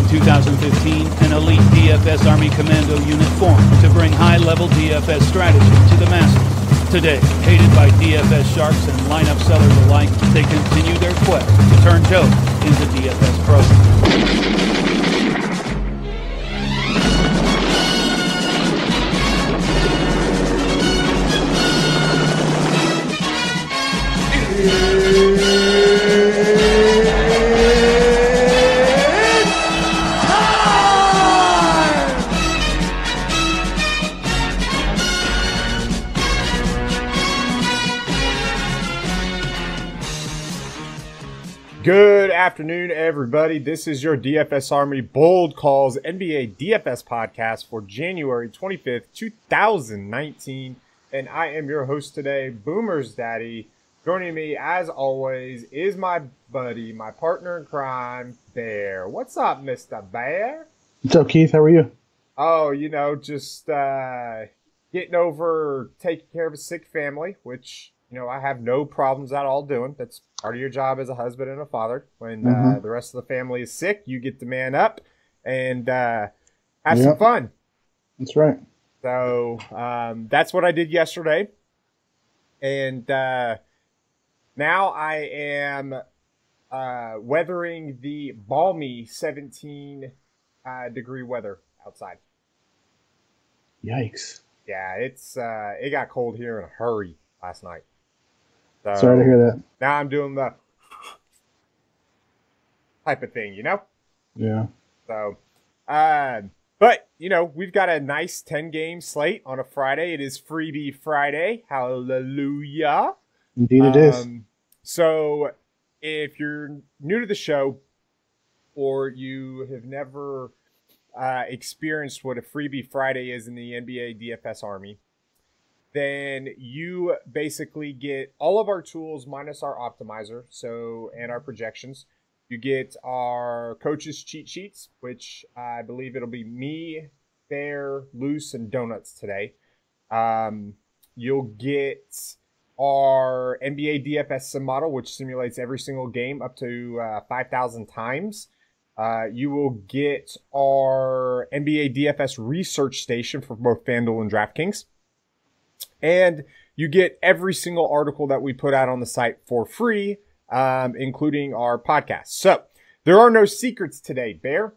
2015, an elite DFS Army Commando unit formed to bring high-level DFS strategy to the masses. Today, hated by DFS sharks and lineup sellers alike, they continue their quest to turn dope into DFS pros. Good afternoon, everybody. This is your DFS Army Bold Calls NBA DFS podcast for January 25th, 2019. And I am your host today, BoomersDaddy. Joining me, as always, is my buddy, my partner in crime, Bear. What's up, Mr. Bear? What's up, Keith? How are you? Oh, just getting over taking care of a sick family, which, I have no problems at all doing. That's part of your job as a husband and a father. When the rest of the family is sick, you get to man up and have some fun. That's right. So that's what I did yesterday. And now I am weathering the balmy 17-degree weather outside. Yikes. Yeah, it got cold here in a hurry last night. So sorry to hear that. Now I'm doing the type of thing, Yeah. So, but, we've got a nice 10-game slate on a Friday. It is Freebie Friday. Hallelujah. Indeed it is. So, if you're new to the show or you have never experienced what a Freebie Friday is in the NBA DFS Army, then you basically get all of our tools minus our optimizer, and our projections. You get our coaches' cheat sheets, which I believe it'll be me, Bear, Loose, and Donuts today. You'll get our NBA DFS sim model, which simulates every single game up to 5,000 times. You will get our NBA DFS research station for both Fanduel and Draftkings. And you get every single article that we put out on the site for free, including our podcast. So there are no secrets today, Bear.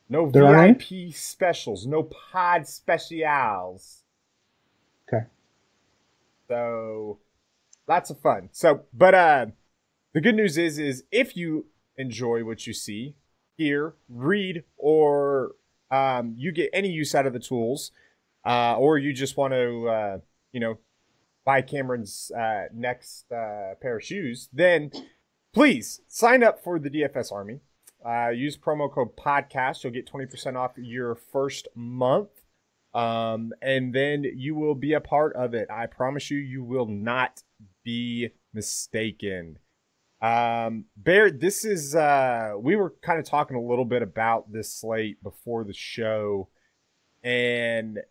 No VIP specials, no pod specials. Okay. So lots of fun. But the good news is if you enjoy what you see, hear, read, or you get any use out of the tools, or you just want to, buy Cameron's next pair of shoes, then please sign up for the DFS Army. Use promo code podcast. You'll get 20% off your first month. And then you will be a part of it. I promise you, you will not be mistaken. Bear, this is, we were kind of talking a little bit about this slate before the show, and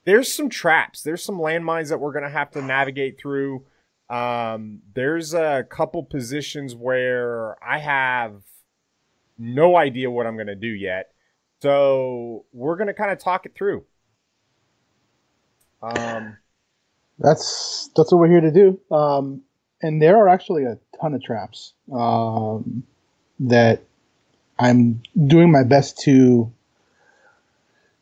there's some traps. There's some landmines that we're going to have to navigate through. There's a couple positions where I have no idea what I'm going to do yet. So we're going to kind of talk it through. That's what we're here to do. And there are actually a ton of traps that I'm doing my best to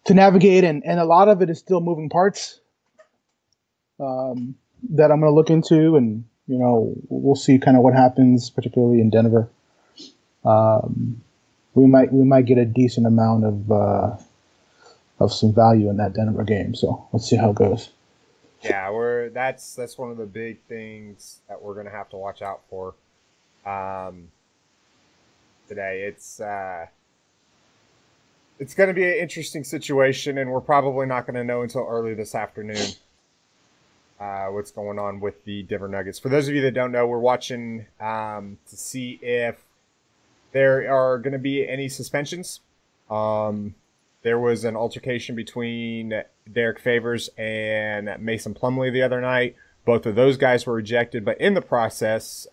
navigate, and a lot of it is still moving parts that I'm going to look into, and we'll see kind of what happens, particularly in Denver. We might get a decent amount of some value in that Denver game, so let's see how it goes. Yeah, that's one of the big things that we're going to have to watch out for today. It's going to be an interesting situation, and we're probably not going to know until early this afternoon what's going on with the Denver Nuggets. For those of you that don't know, we're watching to see if there are going to be any suspensions. There was an altercation between Derek Favors and Mason Plumlee the other night. Both of those guys were ejected, but in the process,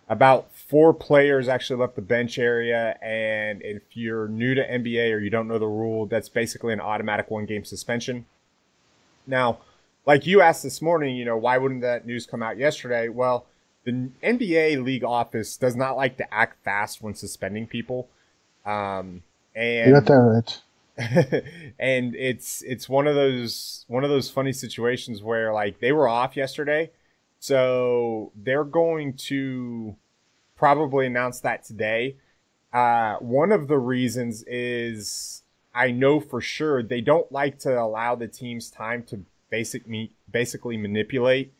about 4 players actually left the bench area, and if you're new to NBA or you don't know the rule, that's basically an automatic 1-game suspension. Now, like you asked this morning, why wouldn't that news come out yesterday? Well, the NBA league office does not like to act fast when suspending people. And You got that right. and it's one of those funny situations where like they were off yesterday, so they're going to probably announce that today. One of the reasons is I know for sure they don't like to allow the teams time to basically manipulate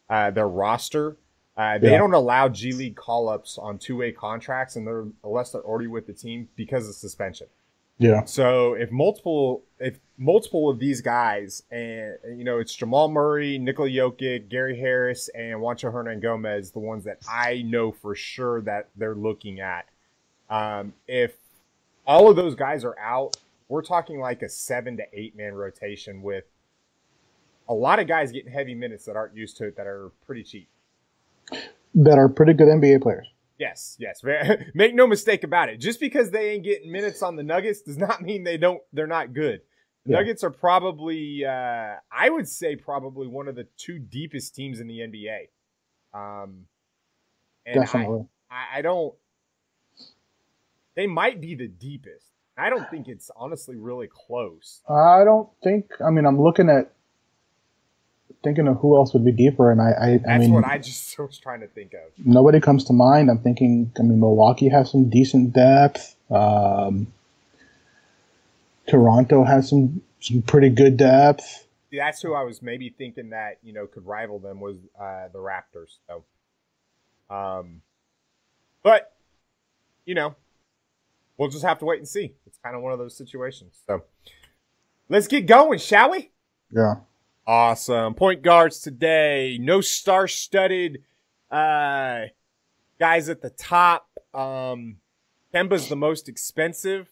their roster. They don't allow G League call-ups on 2-way contracts unless they're already with the team because of suspension. Yeah. So if multiple of these guys, and it's Jamal Murray, Nikola Jokic, Gary Harris, and Juancho Hernangomez, the ones that I know for sure that they're looking at. If all of those guys are out, we're talking like a 7 to 8 man rotation with a lot of guys getting heavy minutes that aren't used to it, that are pretty cheap. That are pretty good NBA players. Yes. Make no mistake about it. Just because they ain't getting minutes on the Nuggets does not mean they're not good. The Nuggets are probably, I would say, probably one of the 2 deepest teams in the NBA. And Definitely. I don't. They might be the deepest. I don't think it's honestly really close. I don't think. I mean, I'm thinking of who else would be deeper, and I mean, what I just was trying to think of. Nobody comes to mind. I'm thinking. I mean, Milwaukee has some decent depth. Toronto has some pretty good depth. That's who I was maybe thinking that could rival them, was the Raptors. So, but we'll just have to wait and see. It's kind of one of those situations. So, let's get going, shall we? Yeah. Awesome. Point guards today. No star-studded guys at the top. Kemba's the most expensive.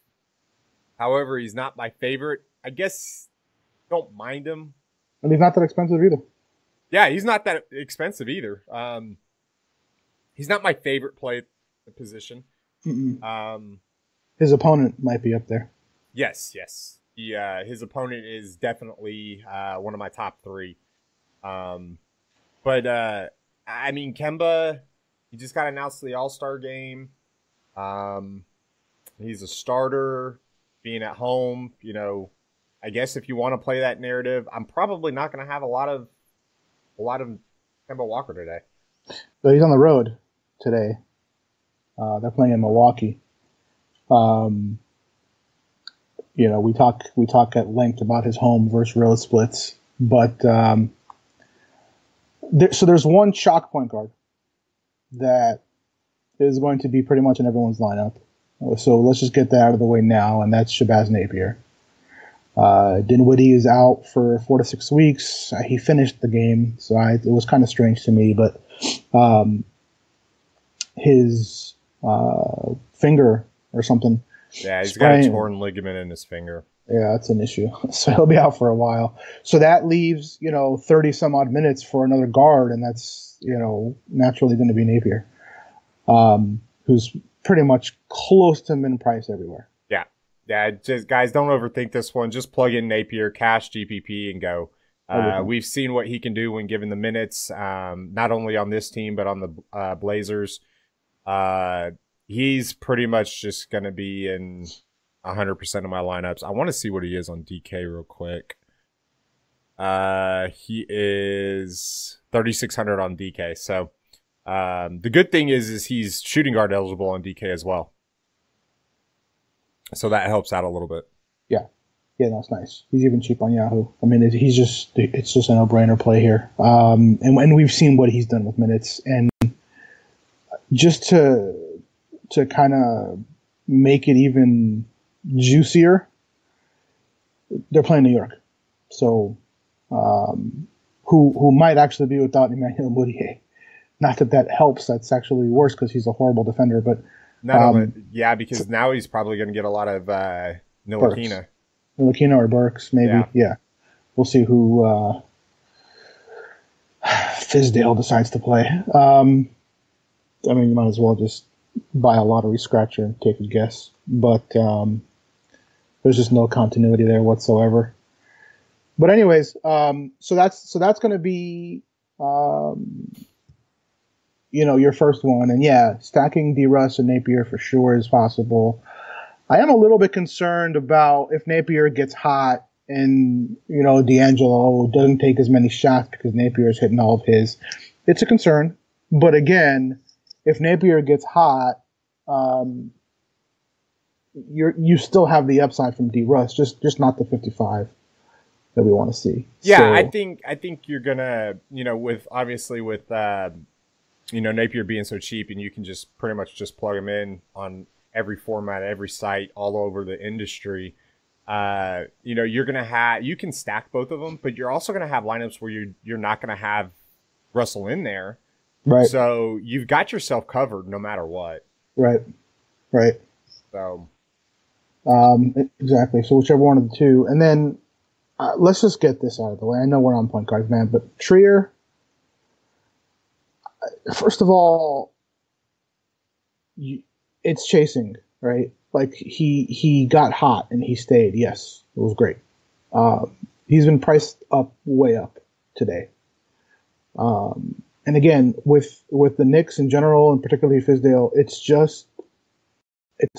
However, he's not my favorite. I guess don't mind him. And he's not that expensive either. Yeah, he's not that expensive either. He's not my favorite play at the position. His opponent might be up there. Yes. His opponent is definitely one of my top 3. But I mean, Kemba, he just got announced to the All-Star game. He's a starter, being at home. I guess if you want to play that narrative, I'm probably not going to have a lot of Kemba Walker today. But he's on the road today. They're playing in Milwaukee. We talk at length about his home versus road splits, but there's one chalk point guard that is going to be pretty much in everyone's lineup. So let's just get that out of the way now, and that's Shabazz Napier. Dinwiddie is out for 4 to 6 weeks. He finished the game, so it was kind of strange to me, but his finger or something. Yeah, he's got a torn ligament in his finger. Yeah, that's an issue. So he'll be out for a while. So that leaves, 30 some odd minutes for another guard, and that's, naturally going to be Napier, who's pretty much close to min price everywhere. Yeah, just guys, don't overthink this one. Just plug in Napier, cash GPP, and go. We've seen what he can do when given the minutes, not only on this team, but on the Blazers. He's pretty much just going to be in 100% of my lineups. I want to see what he is on DK real quick. He is 3,600 on DK. So the good thing is he's shooting guard eligible on DK as well. So that helps out a little bit. Yeah, that's nice. He's even cheap on Yahoo. I mean, it's just a no-brainer play here. And we've seen what he's done with minutes. And just to kind of make it even juicier, they're playing New York. So who might actually be without Emmanuel Mudiay. Not that helps. That's actually worse because he's a horrible defender. But because now he's probably going to get a lot of Ntilikina. Ntilikina or Burks, maybe. Yeah. We'll see who Fizdale decides to play. I mean, you might as well just buy a lottery scratcher and take a guess. But there's just no continuity there whatsoever. But anyways, so that's going to be your first one, and yeah, stacking D-Russ and Napier for sure is possible. I am a little bit concerned about if Napier gets hot and D'Angelo doesn't take as many shots because Napier is hitting all of his. It's a concern, but again, if Napier gets hot, you still have the upside from D-Russ, just not the 55 that we want to see. Yeah, so, I think you're gonna, with Napier being so cheap, and you can just pretty much just plug him in on every format, every site, all over the industry. You're gonna you can stack both of them, but you're also gonna have lineups where you're not gonna have Russell in there, right? So you've got yourself covered no matter what. Right. So, exactly. So whichever one of the two, and then let's just get this out of the way. I know we're on point guards, man, but Trier. First of all, it's chasing, right? Like he got hot and he stayed. Yes, it was great. He's been priced up, way up today. And again, with the Knicks in general, and particularly Fizdale, it's a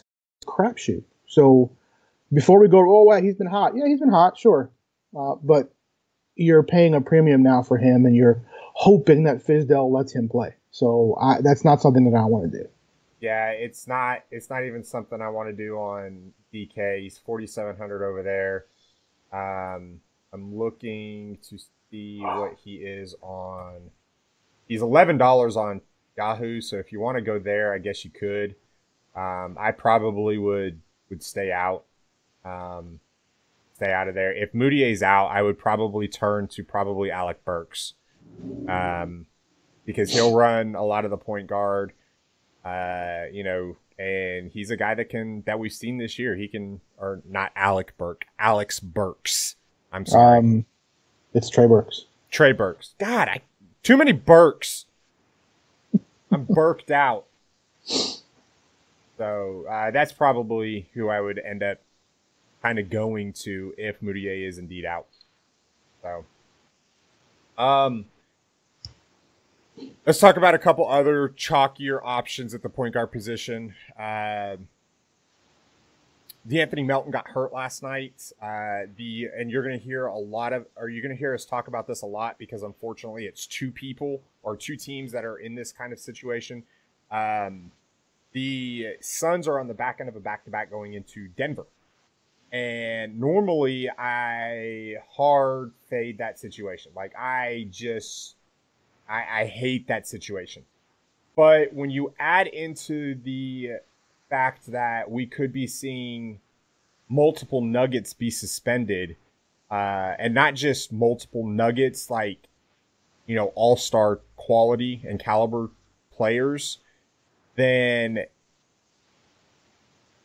crapshoot. So before we go, oh wow, he's been hot. Yeah, he's been hot, sure. But you're paying a premium now for him, and you're hoping that Fizdale lets him play. So that's not something that I want to do. Yeah, it's not even something I want to do on DK. He's 4,700 over there. I'm looking to see what he is on. He's $11 on Yahoo, so if you want to go there, I guess you could. I probably would stay out. Stay out of there. If Moutier's out, I would probably turn to Alec Burks. Because he'll run a lot of the point guard. And he's a guy that we've seen this year. He can, or not Alex Burks. I'm sorry. It's Trey Burks. Trey Burks. God, too many Burks. I'm burked out. So that's probably who I would end up kind of going to if Moutier is indeed out. So, let's talk about a couple other chalkier options at the point guard position. D'Anthony Melton got hurt last night. And you're going to hear you're going to hear us talk about this a lot because unfortunately it's two teams that are in this kind of situation. The Suns are on the back end of a back-to-back going into Denver. And normally I hard fade that situation. Like I hate that situation. But when you add into the fact that we could be seeing multiple Nuggets be suspended, and not just multiple Nuggets, like, all-star quality and caliber players, then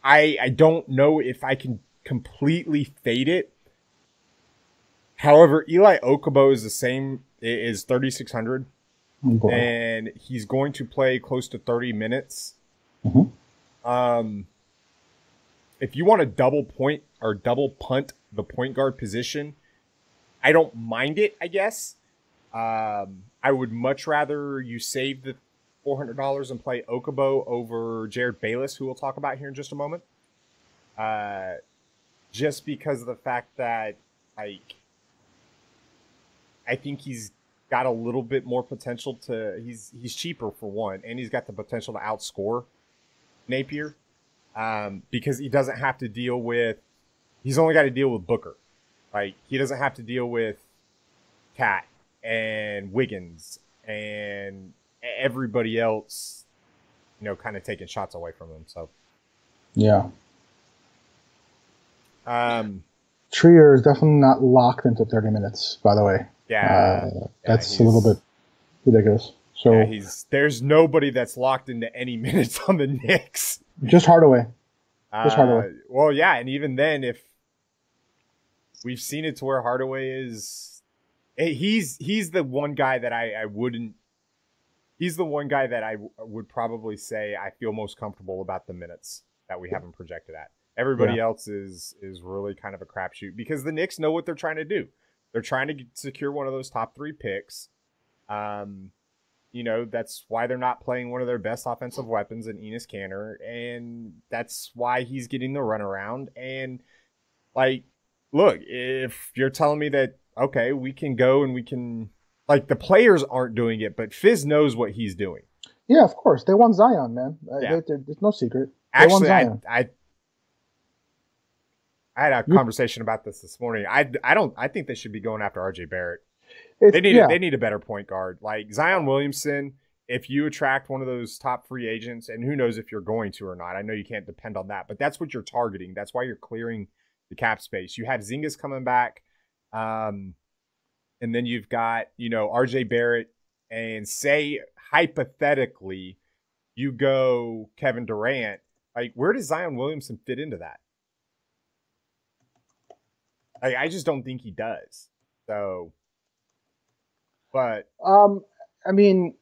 I don't know if I can completely fade it. However, Eli Okubo is 3,600. Oh, and he's going to play close to 30 minutes. Mm-hmm. If you want to double punt the point guard position, I don't mind it, I guess. I would much rather you save the $400 and play Okubo over Jared Bayless, who we'll talk about here in just a moment. Just because of the fact that, I think he's got a little bit more potential he's cheaper for one, and he's got the potential to outscore Napier, because he doesn't have to he's only got to deal with Booker. Like, he doesn't have to deal with Cat and Wiggins and everybody else, kind of taking shots away from him. So, yeah. Trier is definitely not locked into 30 minutes, by the way. Yeah, that's a little bit ridiculous. So there's nobody that's locked into any minutes on the Knicks. Just Hardaway. Hardaway. Well, yeah, and even then, if we've seen it to where Hardaway is, he's the one guy that I wouldn't He's the one guy that I would probably say I feel most comfortable about the minutes that we have him projected at. Everybody else is really kind of a crapshoot because the Knicks know what they're trying to do. They're trying to secure one of those top 3 picks. That's why they're not playing one of their best offensive weapons in Enes Kanter, and that's why he's getting the runaround. And look, if you're telling me that okay, we can go and we can the players aren't doing it, but Fizz knows what he's doing. Yeah, of course. They want Zion, man. Yeah. There's no secret. Actually, I had a conversation about this morning. I think they should be going after RJ Barrett. They need a better point guard. Like Zion Williamson, if you attract one of those top free agents, and who knows if you're going to or not. I know you can't depend on that, but that's what you're targeting. That's why you're clearing the cap space. You have Zingas coming back, and then you've got, RJ Barrett, and say hypothetically you go Kevin Durant. Where does Zion Williamson fit into that? I just don't think he does. So, but I mean,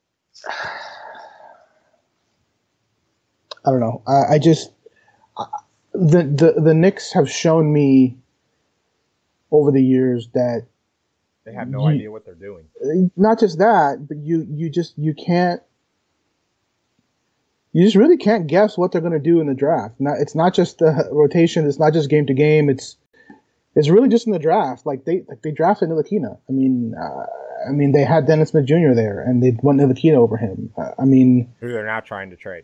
I don't know. I just the Knicks have shown me over the years that they have no idea what they're doing. Not just that, but you just really can't guess what they're going to do in the draft. It's not just the rotation. It's not just game to game. It's really just in the draft. They drafted Ntilikina. I mean, they had Dennis Smith Jr. there, and they went Ntilikina over him. Who they're now trying to trade.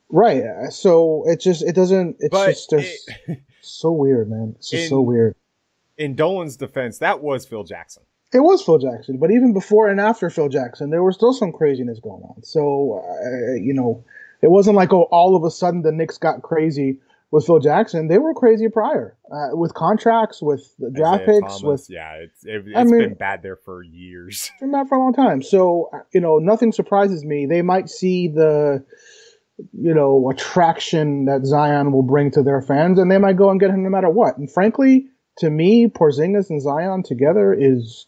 Right. So so weird, man. It's just so weird. In Dolan's defense, that was Phil Jackson. It was Phil Jackson, but even before and after Phil Jackson, there was still some craziness going on. So, it wasn't like, all of a sudden the Knicks got crazy with Phil Jackson. They were crazy prior, with contracts, with the draft picks. Thomas, it's been bad there for years. It's been bad for a long time. So, nothing surprises me. They might see the, attraction that Zion will bring to their fans, and they might go and get him no matter what. And frankly, to me, Porzingis and Zion together is,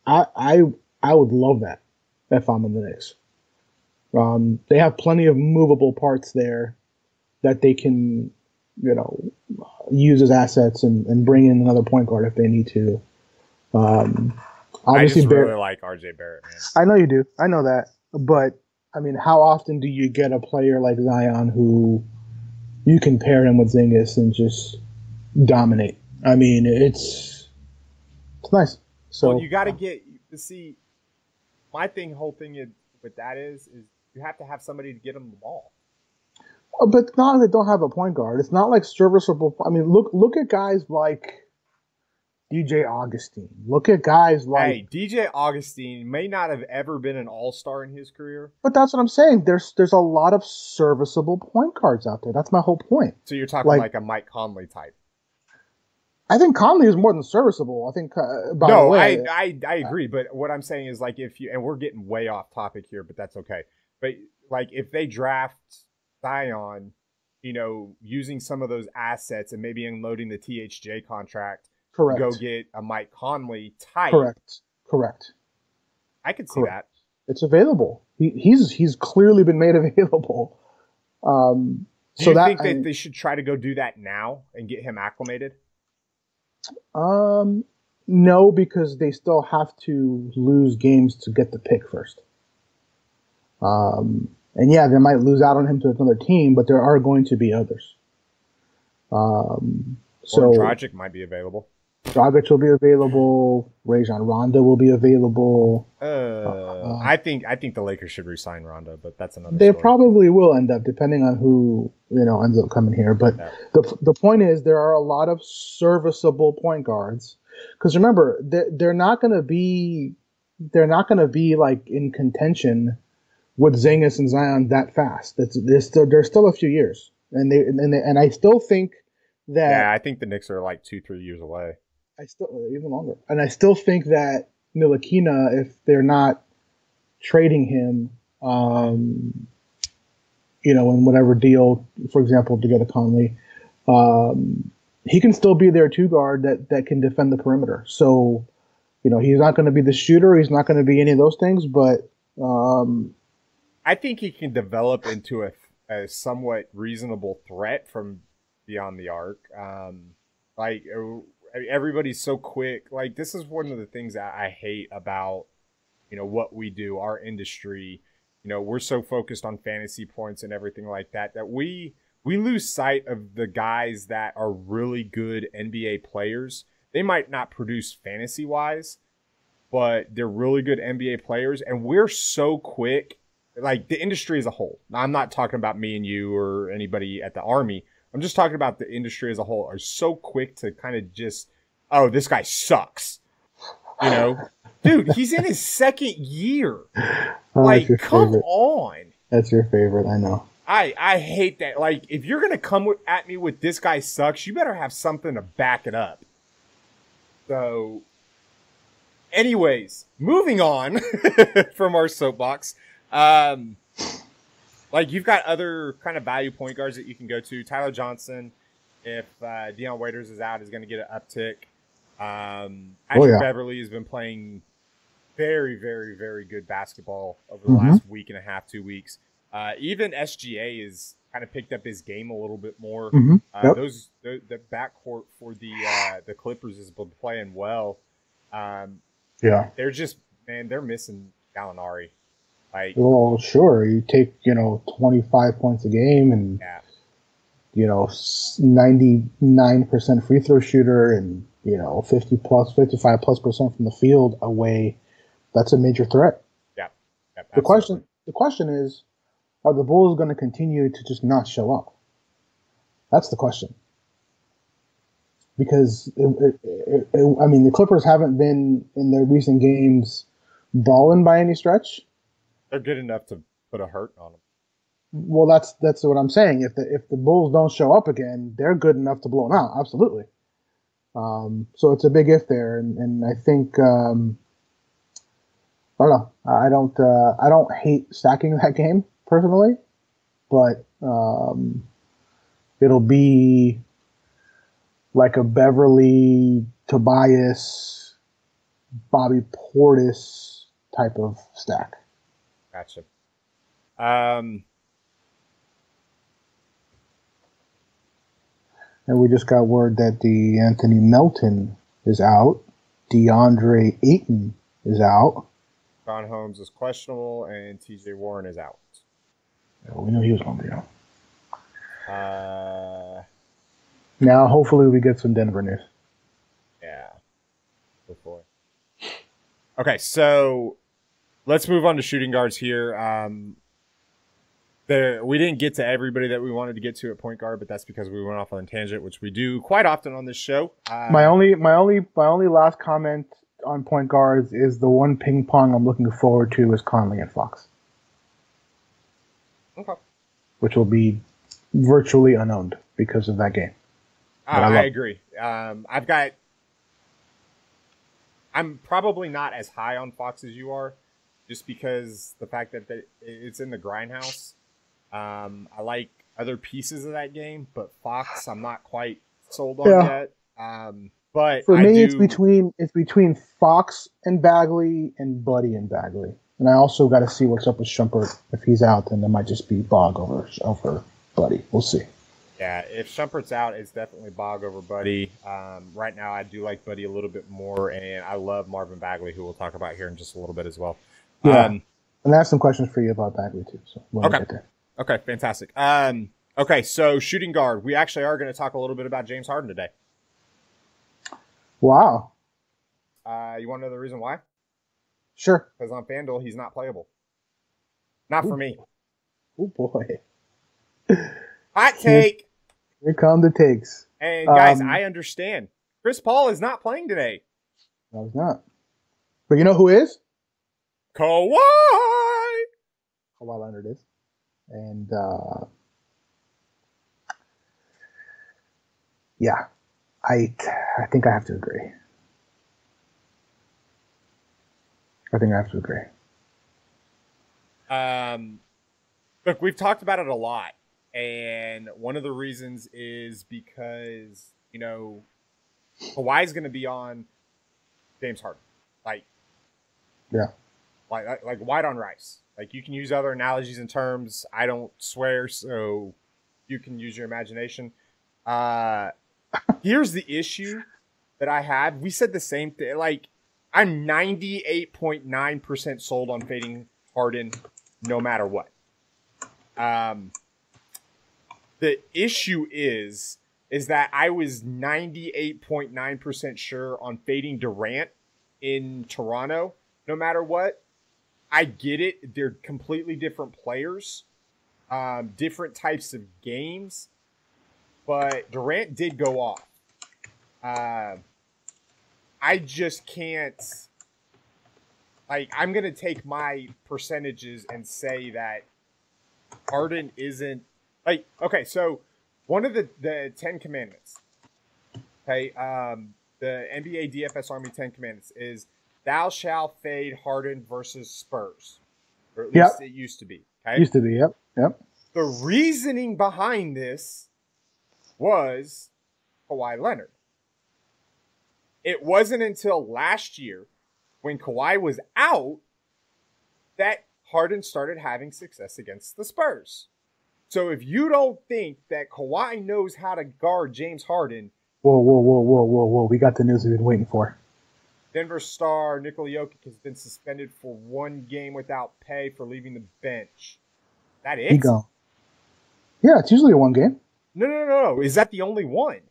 I would love that if I'm in the Knicks. They have plenty of movable parts there that they can, use as assets and bring in another point guard if they need to. Obviously, I just really like RJ Barrett, man. I know you do. I know that. But, how often do you get a player like Zion who you can pair him with Zingas and just dominate? It's nice. So you got to see. My whole thing with that is you have to have somebody to get them the ball. But it's not that they don't have a point guard. It's not like serviceable. Look at guys like DJ Augustine. Look at guys like DJ Augustine may not have ever been an all-star in his career. But that's what I'm saying. There's a lot of serviceable point guards out there. That's my whole point. So you're talking like a Mike Conley type. I think Conley is more than serviceable. I think. I agree. But what I'm saying is and we're getting way off topic here, but that's okay. But if they draft Zion, using some of those assets and maybe unloading the THJ contract, correct, go get a Mike Conley type. Correct. I could see that. It's available. He's clearly been made available. Do you think that they should try to go do that now and get him acclimated? No, because they still have to lose games to get the pick first. And yeah, they might lose out on him to another team, but there are going to be others. So Dragic might be available. Dragic will be available. Rajon Rondo will be available. I think the Lakers should re-sign Rondo, but that's another. They story. probably will end up, depending on who ends up coming here. But the point is, there are a lot of serviceable point guards. Because remember, they're not going to be like in contention with Zingas and Zion that fast. There's still a few years, and I still think that. Yeah, I think the Knicks are like 2-3 years away. Even longer, and I still think that Ntilikina, if they're not trading him, in whatever deal, for example, to get a Conley, he can still be their two guard that can defend the perimeter. So, he's not going to be the shooter. He's not going to be any of those things, but I think he can develop into a somewhat reasonable threat from beyond the arc. Like everybody's so quick. Like this is one of the things that I hate about what we do, our industry. We're so focused on fantasy points and everything like that that we lose sight of the guys that are really good NBA players. They might not produce fantasy wise, but they're really good NBA players, and we're so quick. Like the industry as a whole. Now, I'm not talking about me and you or anybody at the Army. I'm just talking about the industry as a whole are so quick to kind of just, oh, this guy sucks. Dude, he's in his second year. Like, come on. That's your favorite, I know. I hate that. Like, if you're going to come at me with this guy sucks, you better have something to back it up. So, anyways, moving on from our soapbox. Like you've got other kind of value point guards that you can go to. Tyler Johnson, if Deion Waiters is out, is going to get an uptick. Ashley Beverly has been playing very, very, very good basketball over the last week and a half, 2 weeks. Even SGA has kind of picked up his game a little bit more. The backcourt for the Clippers has been playing well. They're just they're missing Gallinari. Well, sure. You take 25 points a game and 99% free throw shooter and 55+% from the field away. That's a major threat. Yeah. The question is, are the Bulls going to continue to just not show up? That's the question. Because the Clippers haven't been in their recent games balling by any stretch. They're good enough to put a hurt on them. Well, that's what I'm saying. If the Bulls don't show up again, they're good enough to blow them out. Absolutely. So it's a big if there, and I think I don't know. I don't hate stacking that game personally, but it'll be like a Beverly, Tobias, Bobby Portis type of stack. Gotcha. And we just got word that the Anthony Melton is out. DeAndre Ayton is out. Ron Holmes is questionable, and TJ Warren is out. Yeah, we knew he was going to be out. Now, hopefully, we get some Denver news. Yeah. Before. Okay, so let's move on to shooting guards here. We didn't get to everybody that we wanted to get to at point guard, but that's because we went off on a tangent, which we do quite often on this show. My only last comment on point guards is the one ping pong I'm looking forward to is Conley and Fox. Okay. Which will be virtually unowned because of that game. I agree. I'm probably not as high on Fox as you are, just because the fact that it's in the grindhouse. I like other pieces of that game, but Fox I'm not quite sold on yet. But for me, it's between Fox and Bagley and Buddy and Bagley, and I also got to see what's up with Shumpert. If he's out, then it might just be Bog over Buddy. We'll see. Yeah, if Shumpert's out, it's definitely Bog over Buddy. Right now, I do like Buddy a little bit more, and I love Marvin Bagley, who we'll talk about here in just a little bit as well. Yeah, and I have some questions for you about Bagley too. So we'll get there. Okay, fantastic. Okay, so shooting guard. We actually are going to talk a little bit about James Harden today. Wow. You want to know the reason why? Sure. Because on FanDuel, he's not playable. Not for me. Oh, boy. Hot take. Here come the takes. And guys, I understand. Chris Paul is not playing today. No, he's not. But you know who is? Kawhi Leonard is. And, yeah, I think I have to agree. Look, we've talked about it a lot. And one of the reasons is because, Kawhi's going to be on James Harden. Like white on rice. Like, you can use other analogies and terms. I don't swear, so you can use your imagination. Here's the issue that I had. We said the same thing. Like, I'm 98.9% sold on fading Harden no matter what. The issue is that I was 98.9% sure on fading Durant in Toronto no matter what. I get it. They're completely different players, different types of games, but Durant did go off. I just can't, like, I'm going to take my percentages and say that Harden isn't, like, okay, so one of the 10 commandments, okay, the NBA DFS Army 10 commandments is thou shalt fade Harden versus Spurs. Or at least it used to be. Okay? Used to be, yep. The reasoning behind this was Kawhi Leonard. It wasn't until last year when Kawhi was out that Harden started having success against the Spurs. So if you don't think that Kawhi knows how to guard James Harden... Whoa. We got the news we've been waiting for. Denver star Nikola Jokic has been suspended for 1 game without pay for leaving the bench. That it? Yeah, it's usually a 1 game. No. Is that the only one?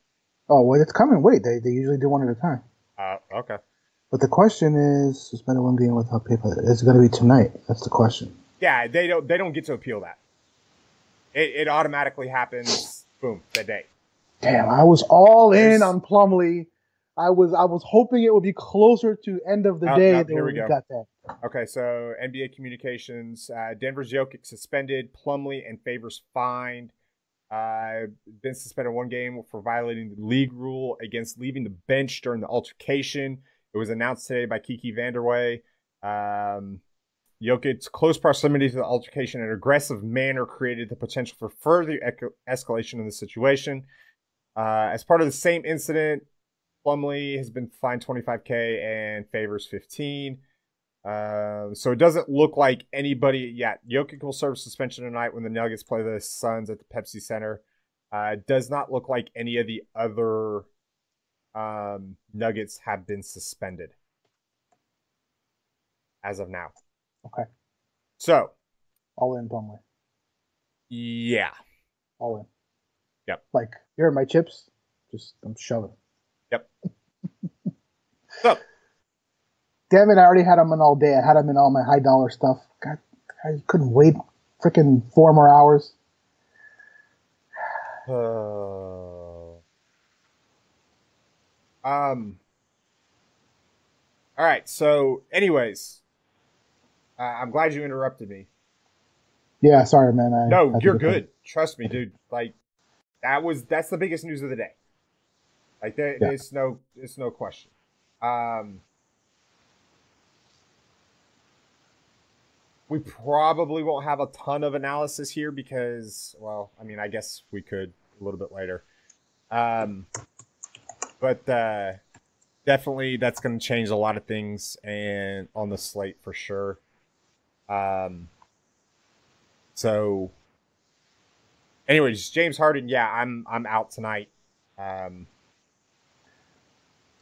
Oh, well, it's coming. Wait, they usually do 1 at a time. Okay. But the question is, suspended 1 game without pay. Is it going to be tonight? That's the question. Yeah, they don't get to appeal that. It automatically happens. Boom, that day. Damn, I was all in on Plumlee. I was hoping it would be closer to end of the day than we got that. Okay, so NBA Communications, Denver's Jokic suspended, Plumlee and Favors fined. Been suspended 1 game for violating the league rule against leaving the bench during the altercation. It was announced today by Kiki Vanderway. Jokic's close proximity to the altercation and aggressive manner created the potential for further escalation in the situation. As part of the same incident, Plumlee has been fined $25,000 and Favors $15,000. So it doesn't look like anybody yet. Jokic will serve suspension tonight when the Nuggets play the Suns at the Pepsi Center. It does not look like any of the other Nuggets have been suspended as of now. Okay. So. All in Plumlee. Yeah. All in. Yep. Like, here are my chips. I'm shoving. Yep. So. Damn it, I already had them in all day. I had them in all my high dollar stuff. God, I couldn't wait freaking 4 more hours. All right, so anyways, I'm glad you interrupted me. Yeah, sorry, man. No, you're good. Trust me, dude. Like, that's the biggest news of the day. Like, there's no question. We probably won't have a ton of analysis here because, well, I mean, I guess we could a little bit later. But definitely that's going to change a lot of things and on the slate for sure. So anyways, James Harden, yeah, I'm out tonight.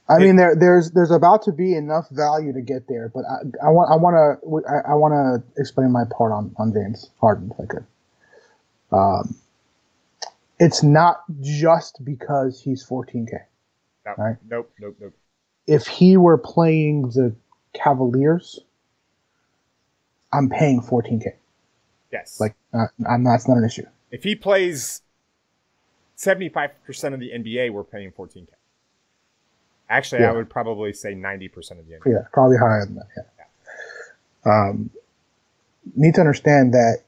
I mean, there's about to be enough value to get there, but I want to explain my part on James Harden if I could. It's not just because he's $14K. No, right? Nope. If he were playing the Cavaliers, I'm paying $14K. Yes. Like, that's not an issue. If he plays 75% of the NBA, we're paying $14K. Actually, yeah. I would probably say 90% of the NBA. Yeah, probably higher than that, yeah. Need to understand that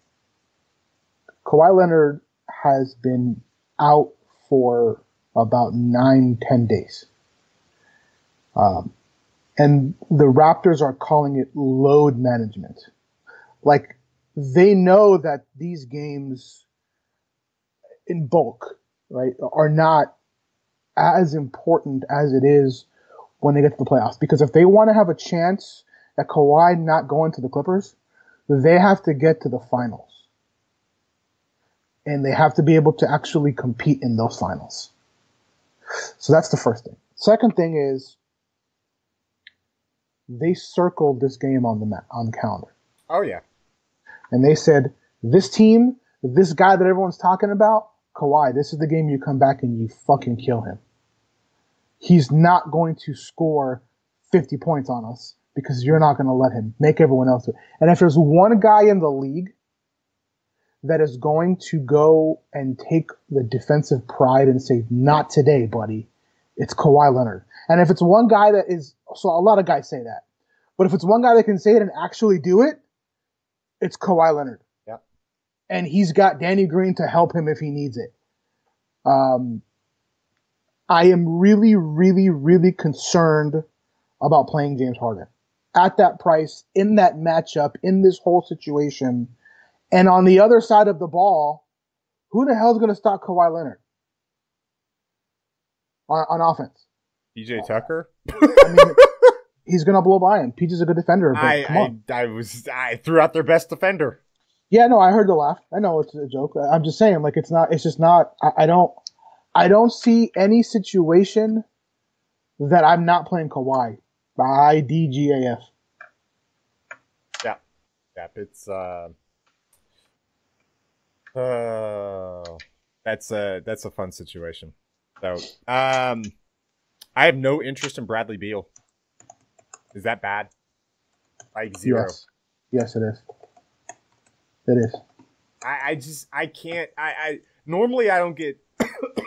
Kawhi Leonard has been out for about 9-10 days. And the Raptors are calling it load management. Like, they know that these games in bulk, right, are not as important as it is when they get to the playoffs. Because if they want to have a chance at Kawhi not going to the Clippers, they have to get to the finals. And they have to be able to actually compete in those finals. So that's the first thing. Second thing is they circled this game on the calendar. Oh, yeah. And they said, this team, this guy that everyone's talking about, Kawhi, this is the game you come back and you fucking kill him. He's not going to score 50 points on us because you're not going to let him make everyone else do it. And if there's one guy in the league that is going to go and take the defensive pride and say, not today, buddy, it's Kawhi Leonard. And if it's one guy that is, so a lot of guys say that, but if it's one guy that can say it and actually do it, it's Kawhi Leonard. Yep. And he's got Danny Green to help him if he needs it. I am really, really, really concerned about playing James Harden at that price, in that matchup, in this whole situation. And on the other side of the ball, who the hell is going to stop Kawhi Leonard on offense? PJ Tucker? I mean, he's going to blow by him. PJ's a good defender, but come on. I threw out their best defender. Yeah, no, I heard the laugh. I know it's a joke. I'm just saying, like, it's just not, I don't see any situation that I'm not playing Kawhi by DGAF. Yeah. Yeah, it's, that's a fun situation. So, I have no interest in Bradley Beal. Is that bad? Like 0. Yes, it is. It is. I can't. Normally I don't get.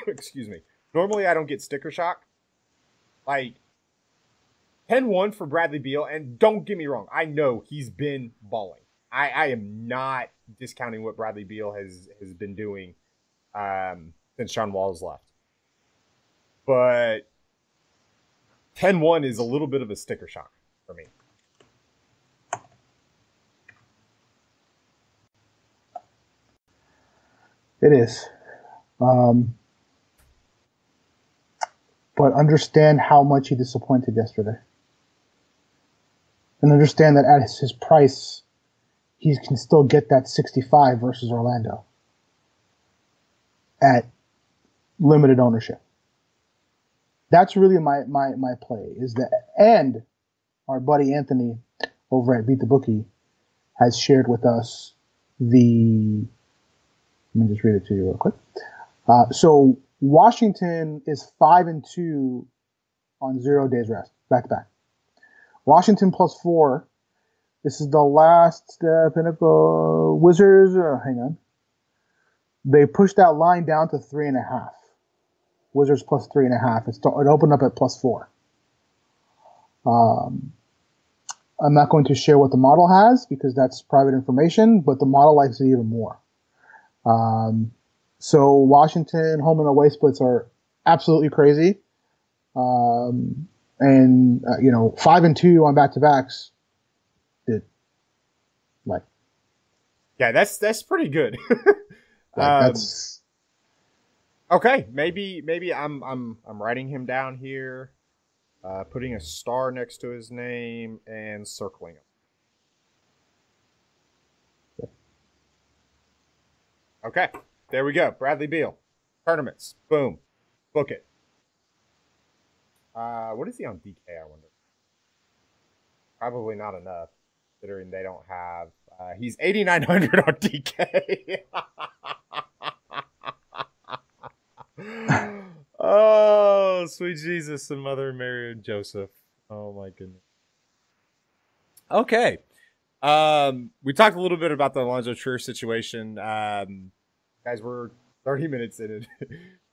Excuse me. Normally I don't get sticker shock. Like 10-1 for Bradley Beal, and don't get me wrong, I know he's been balling. I am not discounting what Bradley Beal has been doing since Sean Wall's left. But 10-1 is a little bit of a sticker shock for me. It is. But understand how much he disappointed yesterday. And understand that at his price, he can still get that 65 versus Orlando at limited ownership. That's really my play, is that, and our buddy Anthony over at Beat the Bookie has shared with us let me just read it to you real quick. So Washington is 5-2 on 0 days rest, back to back. Washington +4. This is the last Pinnacle Wizards. Hang on. They pushed that line down to 3.5. Wizards +3.5. It opened up at +4. I'm not going to share what the model has because that's private information, but the model likes it even more. So Washington home and away splits are absolutely crazy. And 5-2 on back-to-backs. Yeah, that's pretty good. That's okay. Maybe I'm writing him down here, putting a star next to his name and circling him. Okay, there we go. Bradley Beal, tournaments, boom, book it. What is he on DK? I wonder. Probably not enough, considering they don't have. He's 8,900 on DK. Oh, sweet Jesus and Mother Mary and Joseph. Oh my goodness. Okay. We talked a little bit about the Alonzo Trier situation. Guys, we're 30 minutes in it.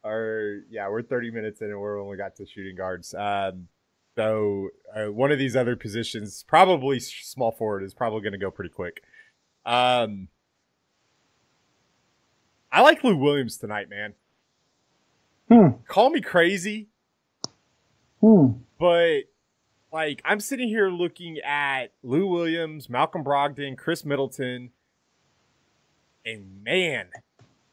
We're 30 minutes in and we're only got to shooting guards. So one of these other positions, probably small forward, is probably going to go pretty quick. I like Lou Williams tonight, man. Call me crazy. But like I'm sitting here looking at Lou Williams, Malcolm Brogdon, Chris Middleton, and man,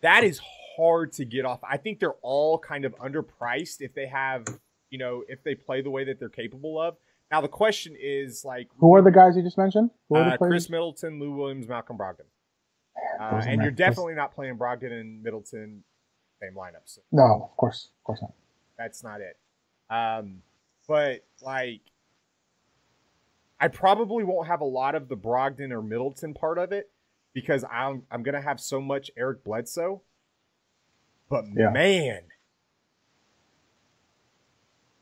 that is hard to get off. I think they're all kind of underpriced if they have, if they play the way that they're capable of. Now the question is like, who are the guys you just mentioned? Who are the players? Chris Middleton, Lou Williams, Malcolm Brogdon. And you're definitely not playing Brogdon and Middleton same lineups. No, of course not. That's not it. But like, I probably won't have a lot of the Brogdon or Middleton part of it because I'm gonna have so much Eric Bledsoe. But man,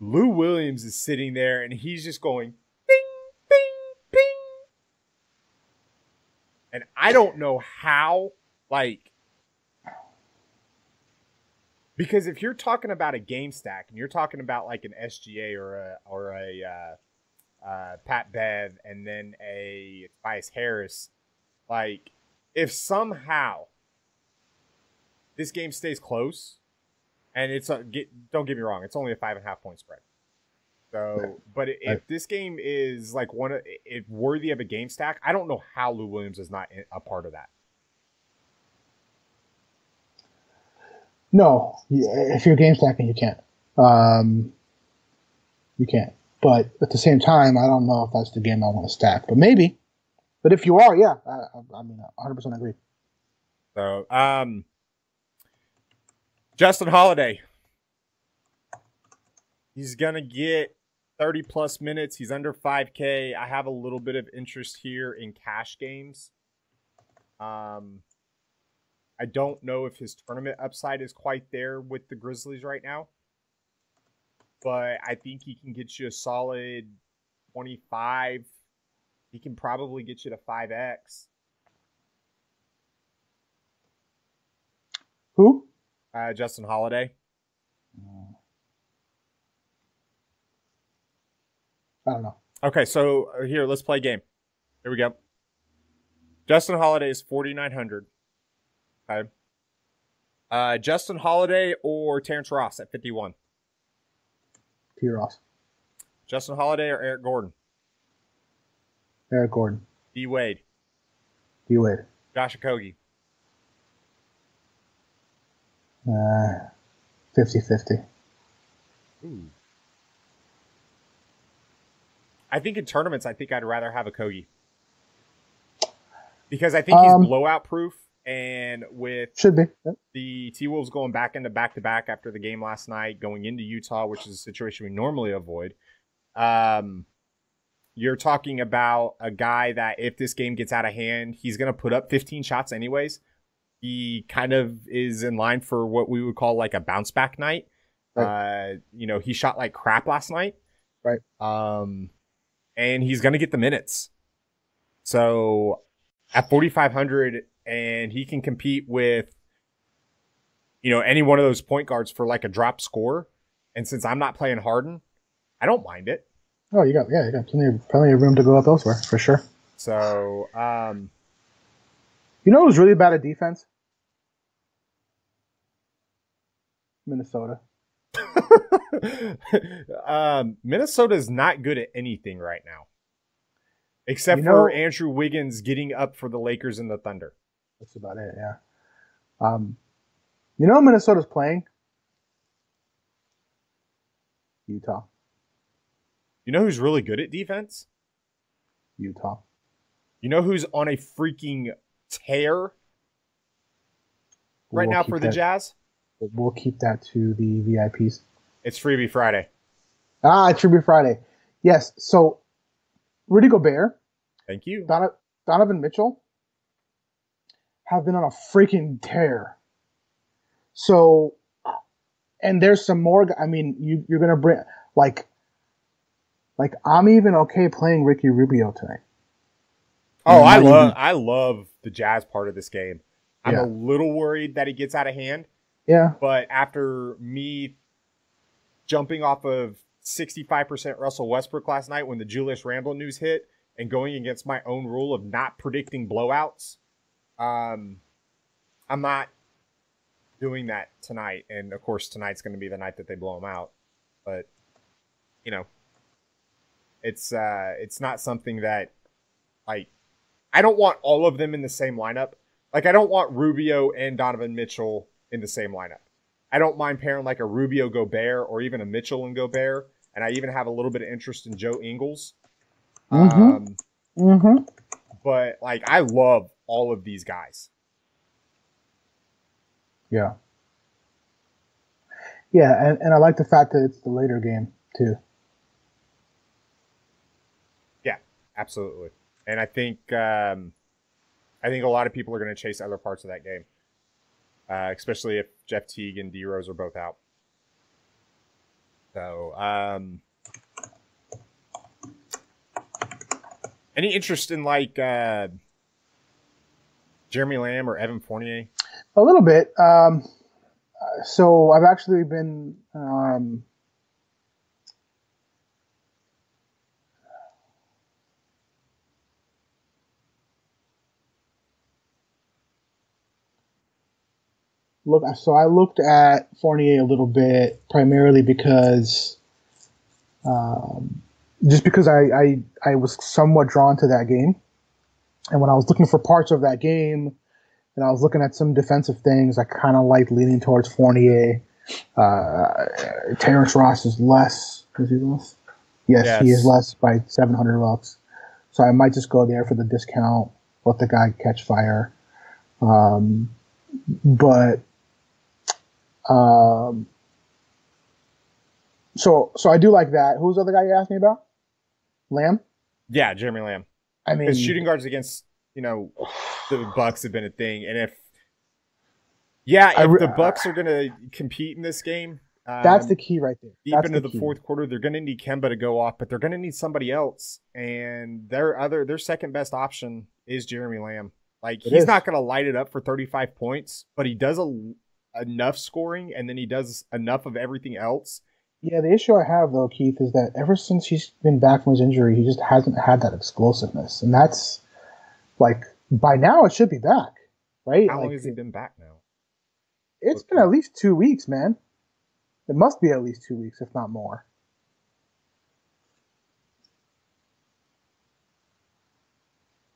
Lou Williams is sitting there and he's just going bing, bing, bing. And I don't know how, like, because if you're talking about a game stack and you're talking about like an SGA or a Pat Bev and then a Tobias Harris, like, if somehow this game stays close, and don't get me wrong, it's only a 5.5 point spread. So, but if this game is like it's worthy of a game stack, I don't know how Lou Williams is not a part of that. No, if you're game stacking, you can't. You can't. But at the same time, I don't know if that's the game I want to stack. But maybe. But if you are, yeah, I mean, 100% agree. So, Justin Holiday. He's going to get 30-plus minutes. He's under 5K. I have a little bit of interest here in cash games. I don't know if his tournament upside is quite there with the Grizzlies right now. But I think he can get you a solid 25. He can probably get you to 5X. Who? Justin Holiday. I don't know. Okay, so here, let's play a game. Here we go. Justin Holiday is 4,900. Okay. Justin Holiday or Terrence Ross at 51? T. Ross. Justin Holiday or Eric Gordon? Eric Gordon. D. Wade. D. Wade. Josh Okogie. 50-50. Ooh. I think in tournaments, I'd rather have Okogie. Because I think he's blowout proof. And with should be the T-Wolves going back into back-to-back after the game last night, going into Utah, which is a situation we normally avoid, you're talking about a guy that if this game gets out of hand, he's going to put up 15 shots anyways. He kind of is in line for what we would call like a bounce-back night. Right. He shot like crap last night. Right. And he's going to get the minutes. So at 4,500... and he can compete with, any one of those point guards for like a drop score. And since I'm not playing Harden, I don't mind it. Oh, you got plenty of room to go up elsewhere for sure. So, who's really bad at defense? Minnesota. Minnesota is not good at anything right now, except for Andrew Wiggins getting up for the Lakers and the Thunder. That's about it, yeah. Minnesota's playing? Utah. You know who's really good at defense? Utah. You know who's on a freaking tear right now for the Jazz? We'll keep that to the VIPs. It's Freebie Friday. It's Freebie Friday. Yes, so Rudy Gobert. Thank you. Donovan Mitchell have been on a freaking tear. So, and there's some more. I mean, you're gonna bring like I'm even okay playing Ricky Rubio tonight. Oh, I love the Jazz part of this game. I'm a little worried that it gets out of hand. Yeah. But after me jumping off of 65% Russell Westbrook last night when the Julius Randle news hit and going against my own rule of not predicting blowouts, I'm not doing that tonight. And, of course, tonight's going to be the night that they blow them out. But, it's not something that, like, I don't want all of them in the same lineup. Like, I don't want Rubio and Donovan Mitchell in the same lineup. I don't mind pairing like a Rubio Gobert or even a Mitchell and Gobert. and I even have a little bit of interest in Joe Ingles. But like, I love all of these guys. Yeah. Yeah, and I like the fact that it's the later game too. Yeah, absolutely. And I think a lot of people are going to chase other parts of that game, especially if Jeff Teague and D Rose are both out. So, any interest in like Jeremy Lamb or Evan Fournier? A little bit. So I've actually been I looked at Fournier a little bit, primarily because just because I was somewhat drawn to that game, and when I was looking for parts of that game, and I was looking at some defensive things, I kind of liked leaning towards Fournier. Terrence Ross is less. Is he less? Yes, he is less by $700. So I might just go there for the discount, let the guy catch fire. So I do like that. Who's the other guy you asked me about? Lamb? Yeah, Jeremy Lamb. I mean, because shooting guards against the Bucks have been a thing, and if the Bucks are going to compete in this game, that's the key right there. Deep into the fourth quarter, they're going to need Kemba to go off, but they're going to need somebody else, and their second best option is Jeremy Lamb. Like, he's not going to light it up for 35 points, but he does enough scoring, and then he does enough of everything else. Yeah, the issue I have, though, Keith, is that ever since he's been back from his injury, he just hasn't had that explosiveness. And that's, like, by now it should be back, right? How long has he been back now? It's been at least 2 weeks, man. It must be at least 2 weeks, if not more.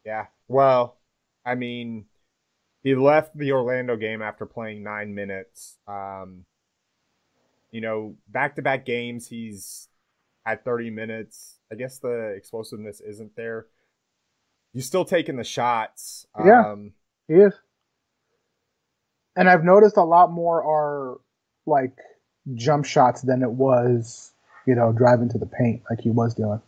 Yeah, well, I mean, he left the Orlando game after playing 9 minutes. Back-to-back games, he's had 30 minutes. I guess the explosiveness isn't there. He's still taking the shots. Yeah, he is. And I've noticed a lot more are, like, jump shots than it was, driving to the paint like he was doing.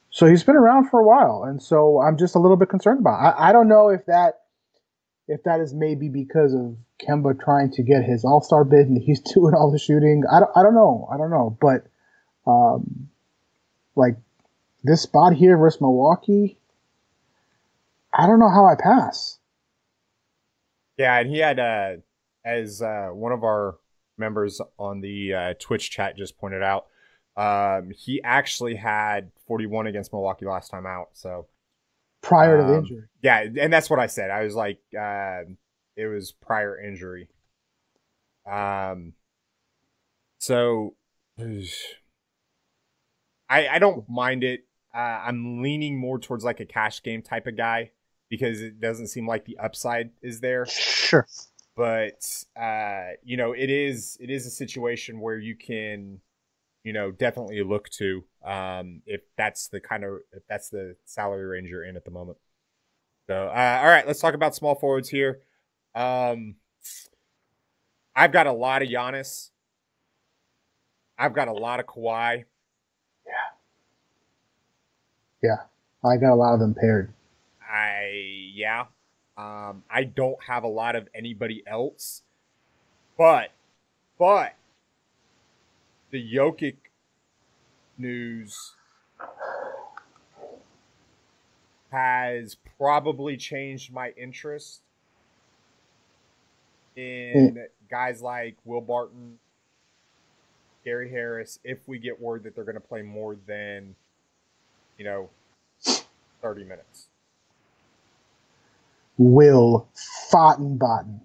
So he's been around for a while, and so I'm just a little bit concerned about it. I don't know if that is maybe because of Kemba trying to get his All-Star bid and he's doing all the shooting. I don't know. But, like, this spot here versus Milwaukee, I don't know how I pass. Yeah, and he had, as one of our members on the Twitch chat just pointed out, he actually had 41 against Milwaukee last time out, so... Prior to the injury. Yeah, and that's what I said. I was like, it was prior injury. So I don't mind it. I'm leaning more towards like a cash game type of guy because it doesn't seem like the upside is there. Sure. But it is a situation where you can definitely look to if that's the salary range you're in at the moment. So, all right, let's talk about small forwards here. I've got a lot of Giannis. I've got a lot of Kawhi. Yeah. I got a lot of them paired. I don't have a lot of anybody else, but the Jokic news has probably changed my interest in guys like Will Barton, Gary Harris, if we get word that they're going to play more than, 30 minutes. Will Fottenbotten.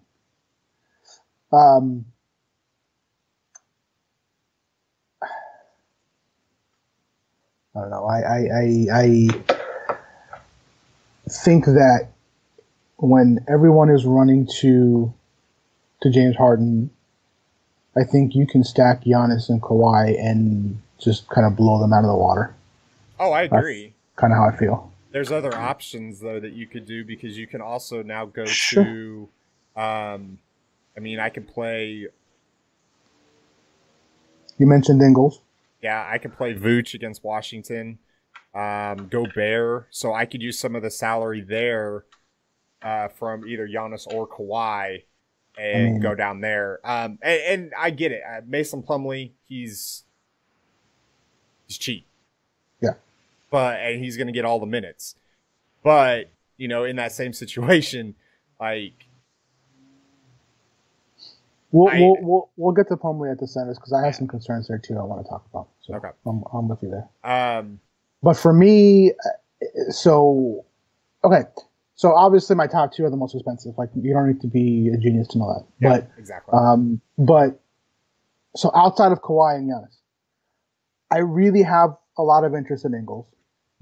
I don't know. I think that when everyone is running to James Harden, I think you can stack Giannis and Kawhi and just kind of blow them out of the water. Oh, I agree. That's kind of how I feel. There's other options though that you could do because you can also now go Sure. to. I mean, I can play. You mentioned Ingles. Yeah, I can play Vooch against Washington. Gobert, so I could use some of the salary there from either Giannis or Kawhi and go down there. And I get it. Mason Plumlee, he's cheap. Yeah. And he's going to get all the minutes. But, you know, in that same situation, like... We'll get to Plumlee at the centers because I have some concerns there too I want to talk about. So okay. I'm with you there. But for me, so obviously my top two are the most expensive. Like you don't need to be a genius to know that. Yeah, but exactly. But so outside of Kawhi and Giannis, I really have a lot of interest in Ingles.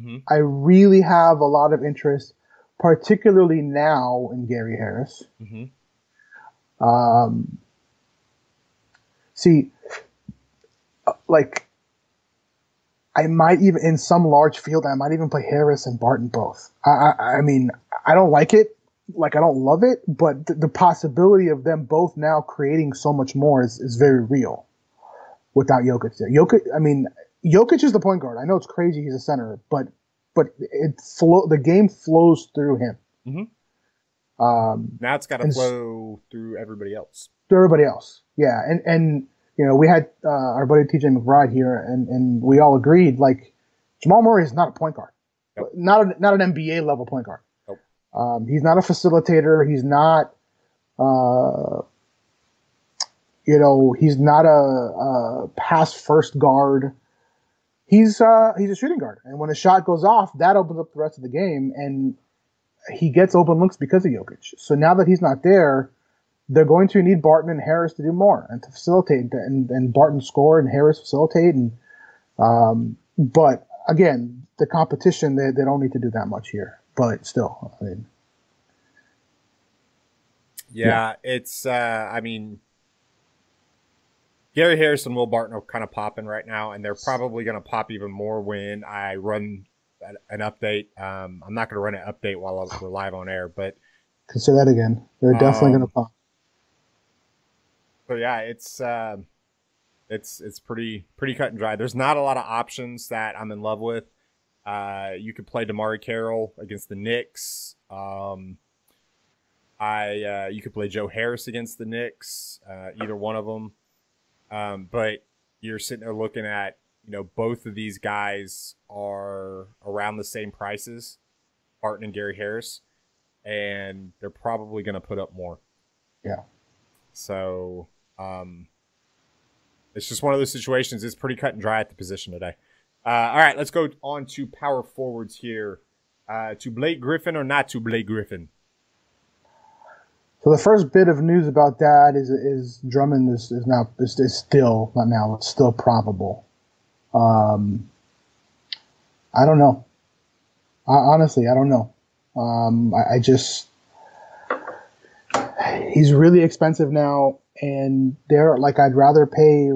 Mm-hmm. I really have a lot of interest, particularly now, in Gary Harris. Mm-hmm. See, like, I might even, in some large field, I might even play Harris and Barton both. I mean, I don't like it. Like, I don't love it, but the possibility of them both now creating so much more is very real without Jokic there. Jokic is the point guard. I know it's crazy he's a center, but the game flows through him. Mm-hmm. Now it's got to flow through everybody else. Yeah. And you know, we had our buddy TJ McBride here, and we all agreed, like, Jamal Murray is not a point guard. Nope. Not an NBA level point guard. Nope. He's not a facilitator. He's not, he's not a pass first guard. He's a shooting guard. And when a shot goes off, that opens up the rest of the game, and he gets open looks because of Jokic. So now that he's not there, they're going to need Barton and Harris to do more and to facilitate, and Barton score and Harris facilitate. And but again, the competition, they don't need to do that much here. But still, I mean, yeah. It's I mean, Gary Harris and Will Barton are kind of popping right now, and they're probably going to pop even more when I run an update. I'm not going to run an update while we're live on air, but consider that again. They're definitely going to pop. So yeah, it's pretty cut and dry. There's not a lot of options that I'm in love with. You could play DeMarre Carroll against the Knicks. You could play Joe Harris against the Knicks. Either one of them. But you're sitting there looking at, you know, both of these guys are around the same prices, Barton and Gary Harris, and they're probably going to put up more. Yeah. So, it's just one of those situations. It's pretty cut and dry at the position today. All right, let's go on to power forwards here. To Blake Griffin or not to Blake Griffin? So the first bit of news about that is Drummond is still, not now, it's still probable. I don't know. Honestly, I don't know. He's really expensive now, and I'd rather pay,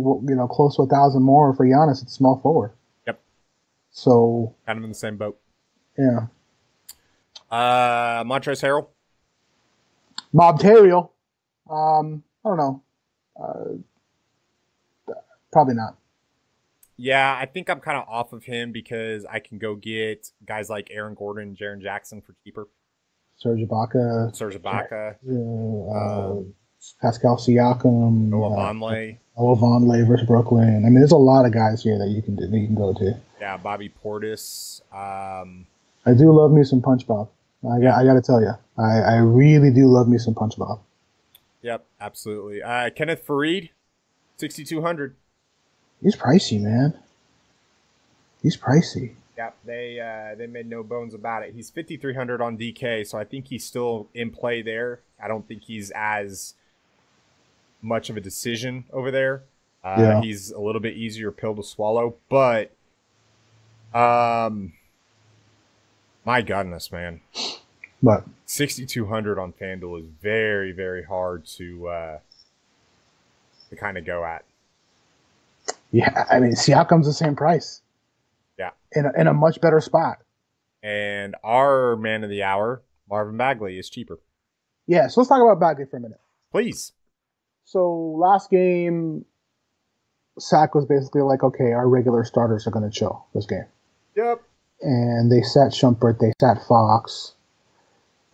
close to $1,000 more for Giannis at small forward. Yep. So kind of in the same boat. Yeah. Montrezl Harrell. Mobtario. I don't know. Probably not. Yeah, I think I'm kind of off of him because I can go get guys like Aaron Gordon and Jaren Jackson for cheaper. Serge Ibaka. Pascal Siakam. Noah Vonleh versus Brooklyn. I mean, there's a lot of guys here that you can go to. Yeah, Bobby Portis. I do love me some Punch Bob. I got to tell you, I really do love me some Punch Bob. Yep, absolutely. Kenneth Faried, 6,200. He's pricey, man. He's pricey. Yep, they made no bones about it. He's 5,300 on DK, so I think he's still in play there. I don't think he's as much of a decision over there. He's a little bit easier pill to swallow, but my goodness, man. But 6,200 on FanDuel is very, very hard to to kind of go at. Yeah, I mean, Siakam's the same price. Yeah. In a much better spot. And our man of the hour, Marvin Bagley, is cheaper. Yeah, so let's talk about Bagley for a minute. Please. So last game, Sack was basically like, okay, our regular starters are going to chill this game. Yep. And they sat Shumpert, they sat Fox.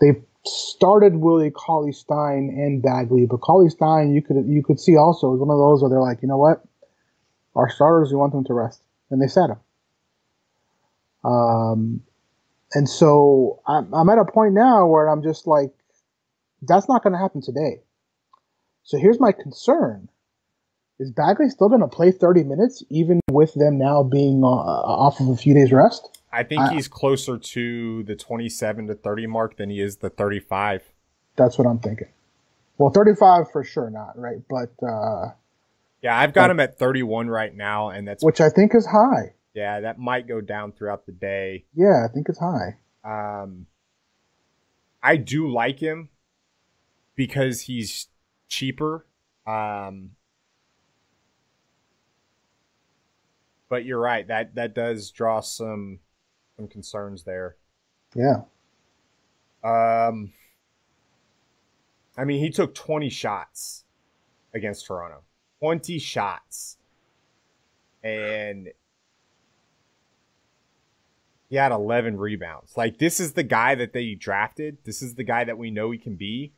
They started Willie Cauley-Stein and Bagley, but Cauley-Stein you could see also was one of those where they're like, you know what, our starters, we want them to rest, and they sat him. And so I'm at a point now where I'm just like, that's not going to happen today. So here's my concern: is Bagley still going to play 30 minutes even with them now being off of a few days rest? I think he's closer to the 27 to 30 mark than he is the 35. That's what I'm thinking. Well, 35 for sure not, right? But yeah, I've got him at 31 right now, and that's which I think is high. Yeah, that might go down throughout the day. Yeah, I think it's high. I do like him because he's cheaper. But you're right, that does draw some concerns there. Yeah. I mean, he took 20 shots against Toronto. 20 shots. And he had 11 rebounds. Like, this is the guy that they drafted. This is the guy that we know he can be.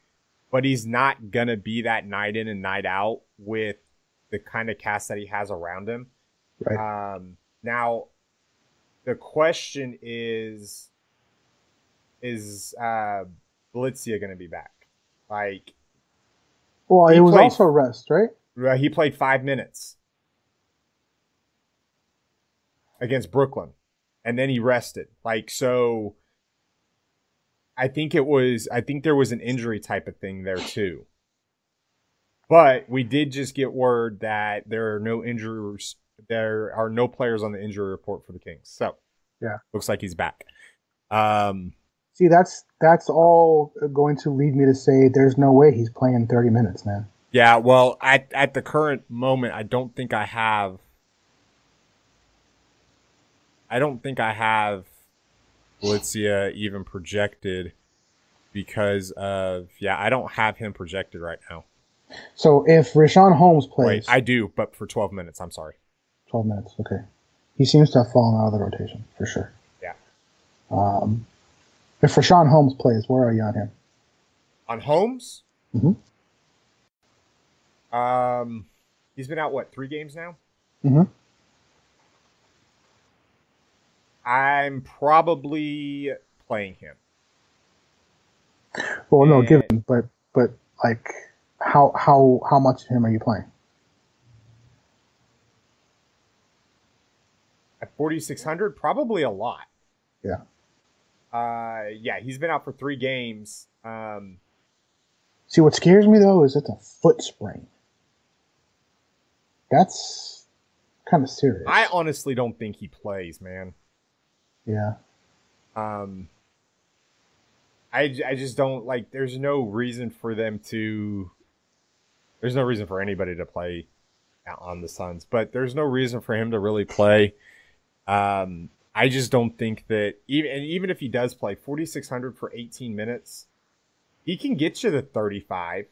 But he's not going to be that night in and night out with the kind of cast that he has around him. Right. Now, the question is Blitzia going to be back? Like, well, it was also rest, right? He played 5 minutes against Brooklyn, and then he rested. Like, so I think there was an injury type of thing there too. But we did just get word that there are no injuries. There are no players on the injury report for the Kings. So, yeah, looks like he's back. See, that's all going to lead me to say there's no way he's playing 30 minutes, man. Yeah, well, at the current moment, I don't think I have Blitzia even projected because of, I don't have him projected right now. So if Richaun Holmes plays... Wait, I do, but for 12 minutes, I'm sorry. 12 minutes, okay. He seems to have fallen out of the rotation, for sure. Yeah. If Richaun Holmes plays, where are you on him? On Holmes? Mm-hmm. He's been out, 3 games now? Mm-hmm. I'm probably playing him. Well, no, given, but like, how much of him are you playing? At 4,600, probably a lot. Yeah. He's been out for 3 games. See, what scares me though is it's a foot sprain. That's kind of serious. I honestly don't think he plays, man. Yeah. I just don't like. There's no reason for anybody to play on the Suns, but there's no reason for him to really play. I just don't think that even if he does play 4,600 for 18 minutes, he can get you the 35.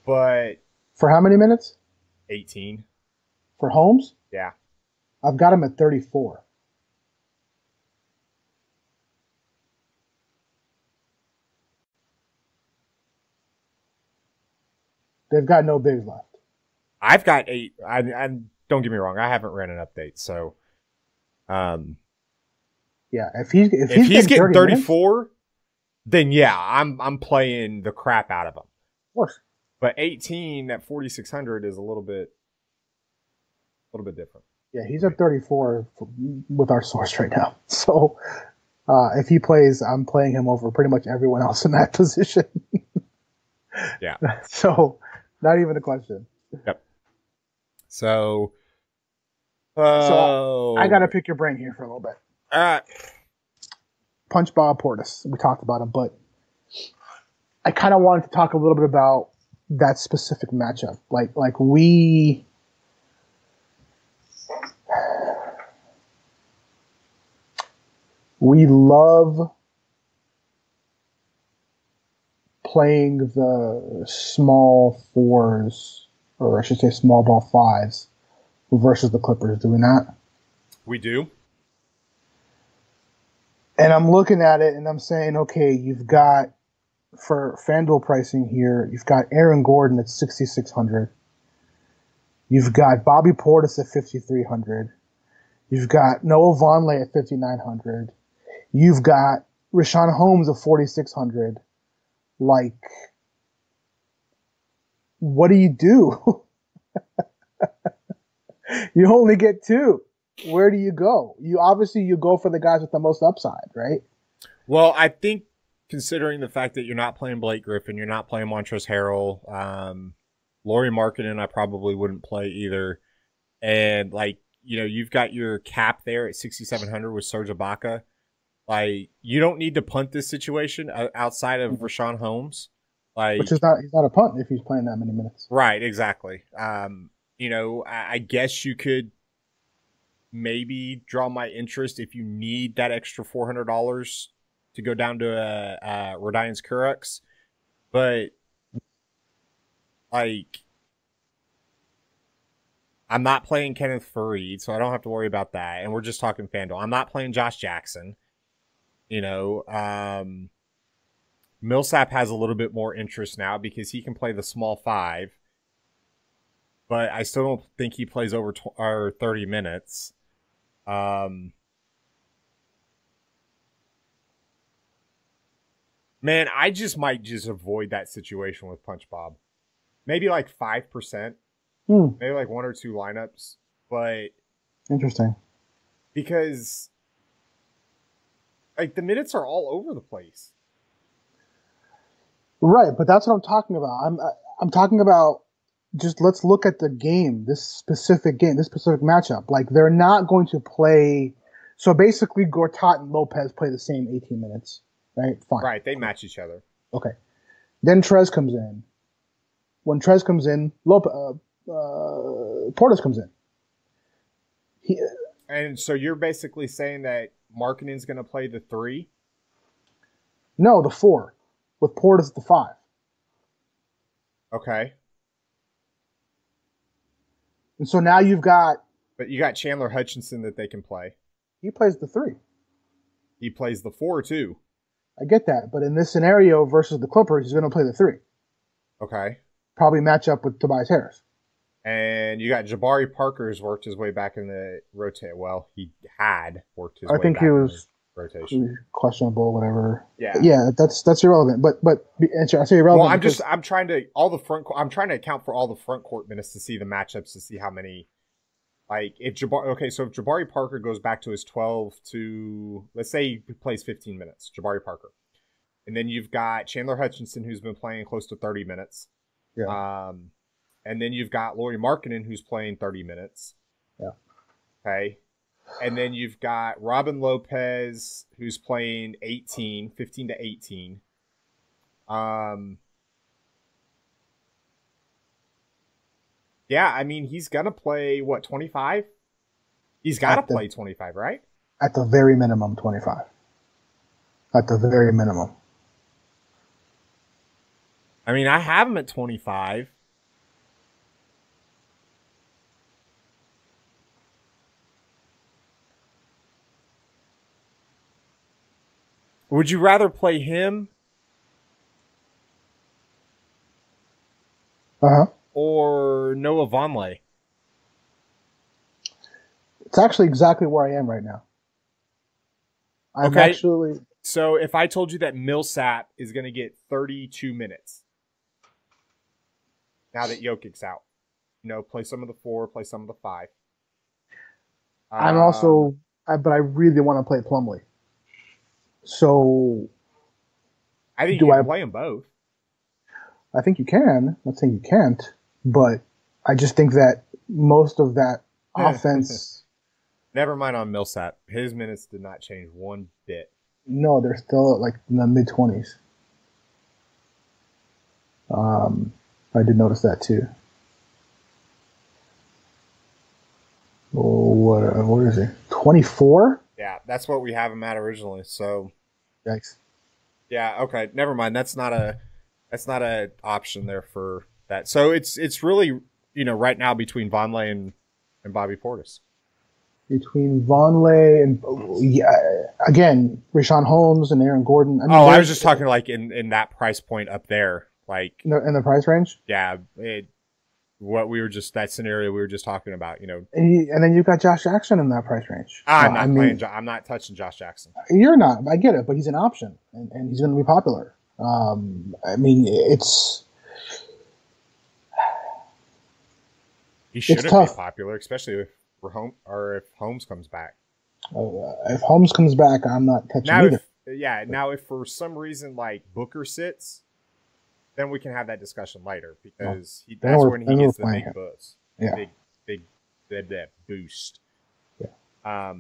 But for how many minutes? 18. For Holmes? Yeah. I've got him at 34. They've got no bigs left. I've got 8. I don't get me wrong. I haven't ran an update, so yeah. If he's getting 34, minutes, then I'm playing the crap out of him. Of course. But 18 at 4,600 is a little bit different. Yeah, he's at 34 with our source right now. So if he plays, I'm playing him over pretty much everyone else in that position. Yeah. So not even a question. Yep. So I got to pick your brain here for a little bit. Punch Bob Portis. We talked about him, but I kind of wanted to talk a little bit about that specific matchup. Like we love playing the small fours, or I should say small ball fives, versus the Clippers, do we not? We do. And I'm looking at it and I'm saying, okay, you've got, for FanDuel pricing here, you've got Aaron Gordon at 6,600. You've got Bobby Portis at 5,300. You've got Noah Vonleh at 5,900. You've got Rashawn Holmes at 4,600. Like, what do? You only get two. Where do you go? You go for the guys with the most upside, right? Well, I think considering the fact that you're not playing Blake Griffin, you're not playing Montrezl Harrell, Lauri Markkanen, I probably wouldn't play either. And you've got your cap there at 6,700 with Serge Ibaka. Like, you don't need to punt this situation outside of Rashawn Holmes. Which is he's not a punt if he's playing that many minutes. Right, exactly. I guess you could maybe draw my interest if you need that extra $400 to go down to Rodions Kurucs. But, I'm not playing Kenneth Faried, so I don't have to worry about that. And we're just talking FanDuel. I'm not playing Josh Jackson. Millsap has a little bit more interest now because he can play the small five. But I still don't think he plays over 30 minutes. Man, I might avoid that situation with Punch Bob. Maybe 5%. Maybe 1 or 2 lineups. But interesting. Because the minutes are all over the place. Right, but that's what I'm talking about. I'm talking about just let's look at the game, this specific matchup. They're not going to play. So basically, Gortat and Lopez play the same 18 minutes, right? Fine. Right, they match each other. Okay. Then Trez comes in. When Trez comes in, Portis comes in. And so you're basically saying that Markkanen's going to play the 3? No, the 4, with Portis at the 5. Okay. And so now you've got... But you got Chandler Hutchinson that they can play. He plays the 3. He plays the 4, too. I get that, but in this scenario versus the Clippers, he's going to play the 3. Okay. Probably match up with Tobias Harris. And you got Jabari Parker who's worked his way back in the rotation. Well, he had worked his way back in the rotation. He was questionable, whatever. Yeah, that's irrelevant. But I say irrelevant. Well, I'm trying to account for all the front court minutes to see the matchups, to see how many. If Jabari Parker goes back to his 12 to, let's say he plays 15 minutes, Jabari Parker, and then you've got Chandler Hutchinson who's been playing close to 30 minutes. Yeah. And then you've got Lauri Markkanen who's playing 30 minutes. Yeah. Okay. And then you've got Robin Lopez who's playing 15 to 18. Yeah, I mean, he's going to play, 25? He's got to play 25, right? At the very minimum, 25. At the very minimum. I mean, I have him at 25. Would you rather play him? Or Noah Vonleh? It's actually exactly where I am right now. So if I told you that Millsap is going to get 32 minutes now that Jokic's out, play some of the 4, play some of the 5. But I really want to play Plumlee. So I think you can play them both. I think you can. I'm not saying you can't, but I just think that most of that offense. Never mind on Millsap. His minutes did not change one bit. No, they're still in the mid-20s. I did notice that too. Oh, what is he? 24? Yeah, that's what we have him at originally. So, Yikes. yeah, okay, never mind. That's not a option there for that. So it's really, right now between Vonleh and Bobby Portis. Between Vonleh and again, Rashawn Holmes and Aaron Gordon. I was just talking like in that price point up there, like in the price range. Yeah, that scenario we were just talking about, And then you've got Josh Jackson in that price range. I'm not touching Josh Jackson. You're not. I get it, but he's an option, and he's going to be popular. He shouldn't be popular, especially if Holmes comes back. If Holmes comes back, I'm not touching either. Now if for some reason like Booker sits, then we can have that discussion later because that's when he gets the big buzz. Yeah. Big that boost. Yeah. I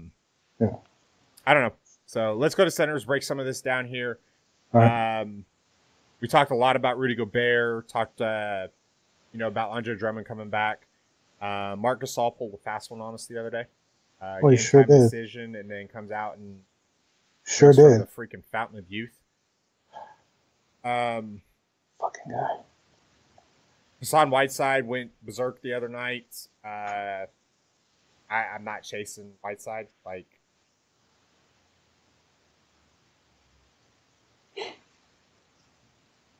don't know. So let's go to centers, break some of this down here. All right. We talked a lot about Rudy Gobert, talked about Andre Drummond coming back. Marc Gasol pulled a fast one on us the other day. He sure did. Decision, and then comes out and sure did. The freaking fountain of youth. Fucking guy. Hassan Whiteside went berserk the other night. I'm not chasing Whiteside.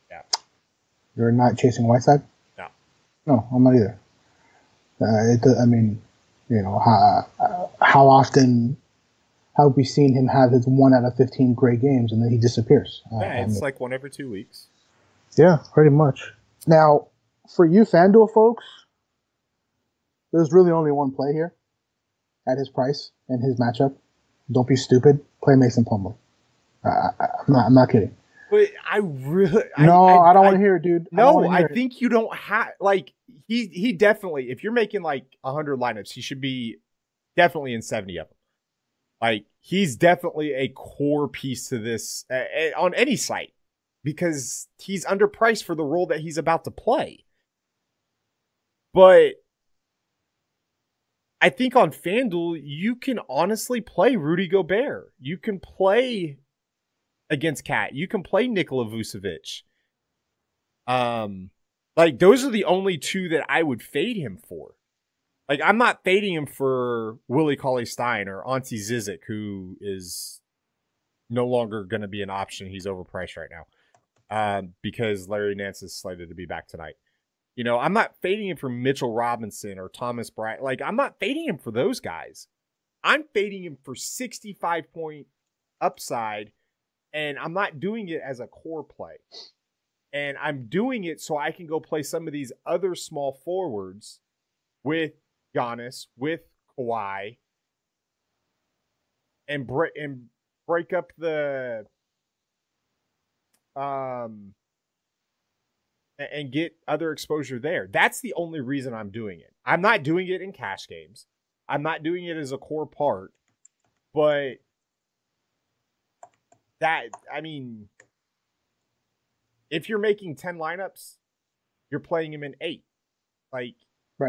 Yeah. You're not chasing Whiteside? No. No, I'm not either. How often have we seen him have his 1 out of 15 great games and then he disappears? It's like one every 2 weeks. Yeah, pretty much. Now, for you FanDuel folks, there's really only one play here at his price and his matchup. Don't be stupid. Play Mason Plumlee. I'm not kidding. But I really... I don't want to hear it, dude. No, I think you don't have... He definitely... If you're making 100 lineups, he should be definitely in 70 of them. He's definitely a core piece to this on any site because he's underpriced for the role that he's about to play. But I think on FanDuel, you can honestly play Rudy Gobert. You can play against Cat. You can play Nikola Vucevic. Those are the only two that I would fade him for. I'm not fading him for Willie Cauley-Stein or Ante Zizic, who is no longer going to be an option. He's overpriced right now because Larry Nance is slated to be back tonight. I'm not fading him for Mitchell Robinson or Thomas Bryant. I'm not fading him for those guys. I'm fading him for 65-point upside, and I'm not doing it as a core play. And I'm doing it so I can go play some of these other small forwards with Giannis, with Kawhi, and break up the and get other exposure there. That's the only reason I'm doing it. I'm not doing it in cash games. I'm not doing it as a core part. But if you're making 10 lineups, you're playing him in 8. Right.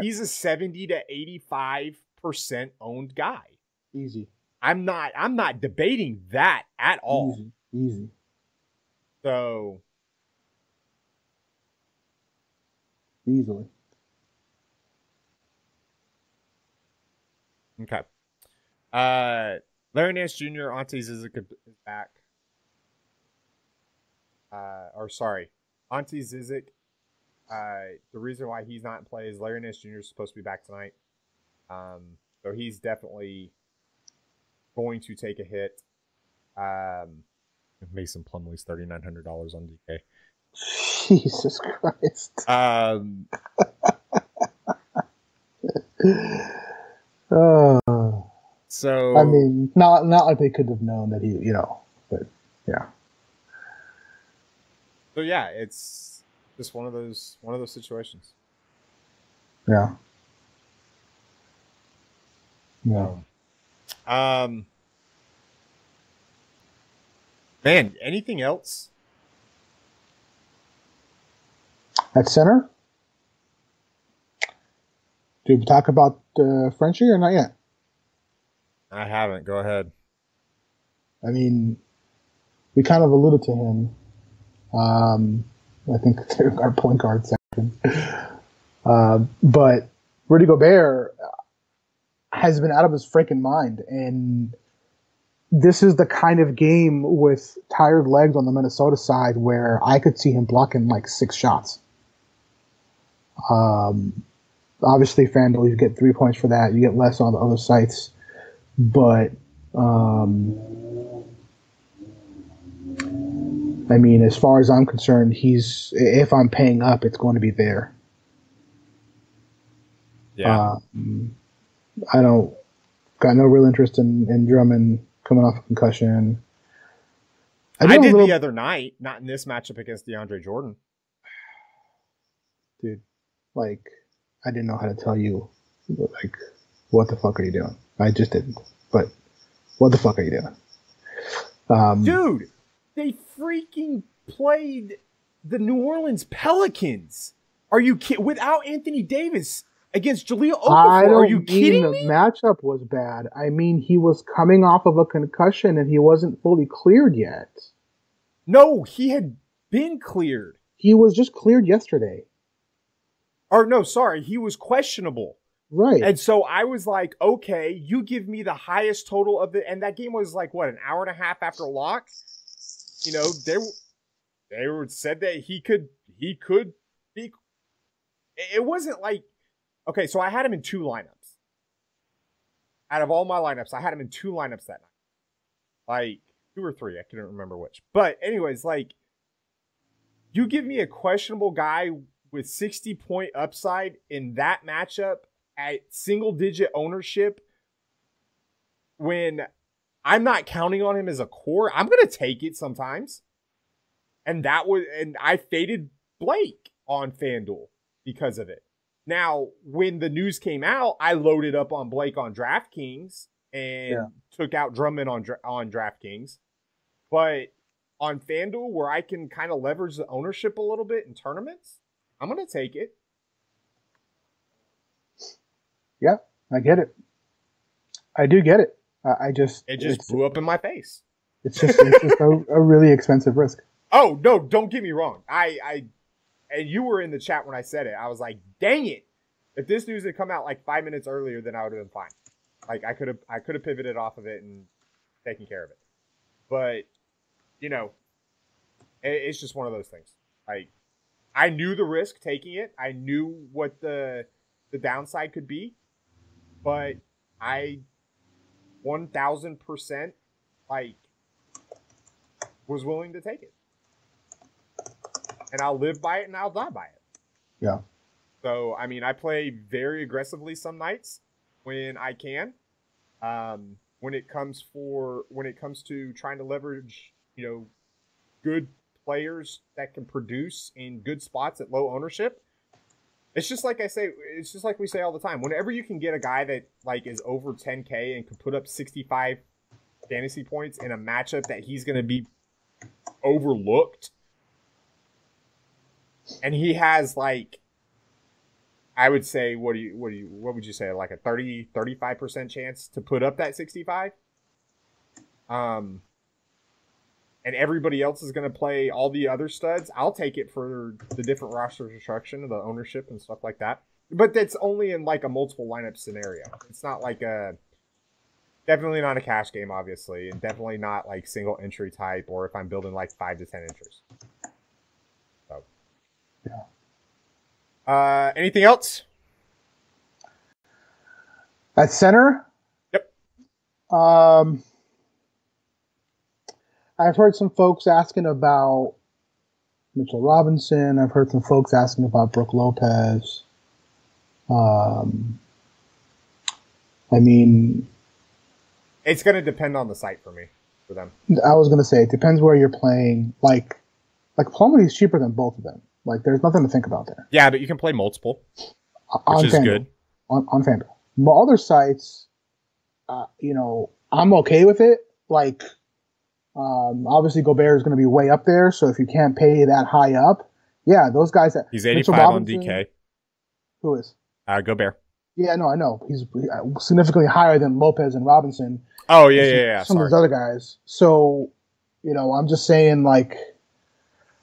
He's a 70 to 85% owned guy. Easy. I'm not debating that at all. Easy. So easily. Okay. Larry Nance Jr., Ante Zizic is back. Ante Zizic. The reason why he's not in play is Larry Nance Jr. is supposed to be back tonight. So he's definitely going to take a hit. Mason Plumlee's $3,900 on DK. Jesus Christ. So not like they could have known that he, but yeah. So yeah, it's just one of those situations. Yeah. Yeah. Man, anything else? At center? Did we talk about Frenchie or not yet? I haven't. Go ahead. I mean, we kind of alluded to him. I think our point guard section. But Rudy Gobert has been out of his freaking mind, and this is the kind of game with tired legs on the Minnesota side where I could see him blocking like 6 shots. Obviously, Fanduel, you get 3 points for that. You get less on the other sites. But, I mean, as far as I'm concerned, if I'm paying up, it's going to be there. Yeah. I got no real interest in Drummond coming off a concussion. I did the other night, not in this matchup against DeAndre Jordan. Dude, like, I didn't know how to tell you, like, what the fuck are you doing? I just didn't. But what the fuck are you doing? Dude, they freaking played the New Orleans Pelicans. Are you kidding? Without Anthony Davis against Jahlil Okafor. Are you kidding me? The matchup was bad. I mean, he was coming off of a concussion and he wasn't fully cleared yet. No, he had been cleared. He was just cleared yesterday. Or no, sorry, he was questionable. Right. And so I was like, okay, you give me the highest total of the, and that game was like, what, an hour and a half after lock? You know, they were said that he could be, it wasn't like, okay, so I had him in 2 lineups. Out of all my lineups, I had him in 2 lineups that night. Like, 2 or 3, I couldn't remember which. But anyways, like, you give me a questionable guy with 60-point upside in that matchup at single-digit ownership when I'm not counting on him as a core, I'm going to take it sometimes. And I faded Blake on FanDuel because of it. Now, when the news came out, I loaded up on Blake on DraftKings and took out Drummond on DraftKings. But on FanDuel, where I can kind of leverage the ownership a little bit in tournaments, I'm going to take it. Yeah, I get it. I do get it. It just blew up in my face. It's just a really expensive risk. Oh, no, don't get me wrong. And you were in the chat when I said it. I was like, dang it. If this news had come out like 5 minutes earlier, then I would have been fine. Like, I could have pivoted off of it and taken care of it. But, you know, it's just one of those things. Like, I knew the risk taking it. I knew what the downside could be. But I 1,000% like was willing to take it. And I'll live by it and I'll die by it. Yeah. So, I mean, I play very aggressively some nights when I can. When it comes to trying to leverage, you know, good players that can produce in good spots at low ownership. It's just like we say all the time. Whenever you can get a guy that like is over 10K and can put up 65 fantasy points in a matchup that he's going to be overlooked, and he has like, I would say, what would you say, like a 35% chance to put up that 65? And everybody else is going to play all the other studs, I'll take it for the different roster construction, the ownership and stuff like that. But that's only in like a multiple lineup scenario. It's not like definitely not a cash game, obviously, and definitely not like single entry type, or if I'm building like 5 to 10 entries. So, yeah. Anything else? At center? Yep. I've heard some folks asking about Mitchell Robinson. I've heard some folks asking about Brook Lopez. I mean, it's going to depend on the site for me, for them. I was going to say, it depends where you're playing. Like Plumlee is cheaper than both of them. Like, there's nothing to think about there. Yeah, but you can play multiple, which is good. On FanDuel. My other sites, you know, I'm okay with it. Like, obviously Gobert is going to be way up there, so if you can't pay that high up, yeah, those guys. He's 85 on DK. Who is? Gobert. Yeah, no, I know. He's significantly higher than Lopez and Robinson. Oh, and yeah. Some of Sorry. those other guys. So, I'm just saying, like,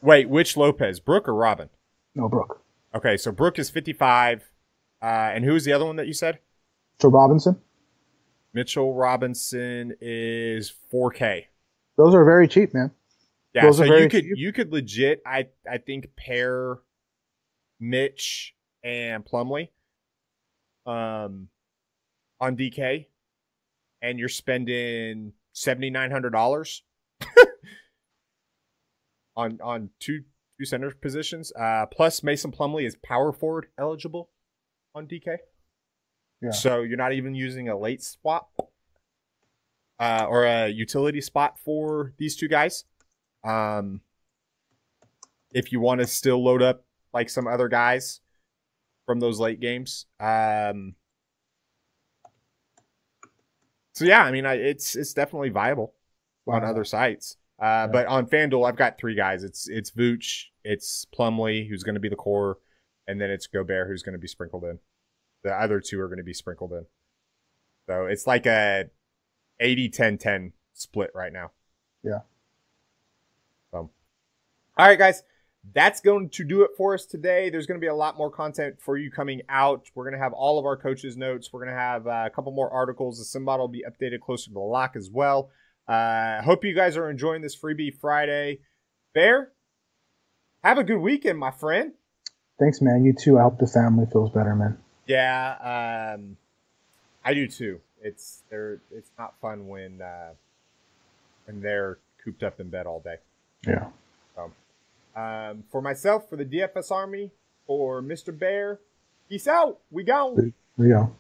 Wait, which Lopez? Brooke or Robin? no, Brooke. Okay, so Brooke is 55. And who was the other one that you said? So Robinson. Mitchell Robinson is 4K. Those are very cheap, man. Yeah, Those so are very you could legit, I think, pair Mitch and Plumlee on DK, and you're spending $7,900 on two center positions. Plus, Mason Plumlee is power forward eligible on DK. Yeah. So you're not even using a late swap or a utility spot for these two guys. If you want to still load up like some other guys from those late games. So yeah, I mean, it's definitely viable on other sites. But on FanDuel, I've got three guys. It's Vooch, it's Plumlee, who's going to be the core, and then it's Gobert, who's going to be sprinkled in. The other two are going to be sprinkled in. So it's like a 80-10-10 split right now. Yeah. All right, guys. That's going to do it for us today. There's going to be a lot more content for you coming out. We're going to have all of our coaches' notes. We're going to have a couple more articles. The sim model will be updated closer to the lock as well. Hope you guys are enjoying this Freebie Friday. Bear, have a good weekend, my friend. Thanks, man. You too. I hope the family feels better, man. Yeah, I do too. It's not fun when they're cooped up in bed all day. Yeah. For myself, for the DFS Army, for Mr. Bear, peace out. We gone. There you go.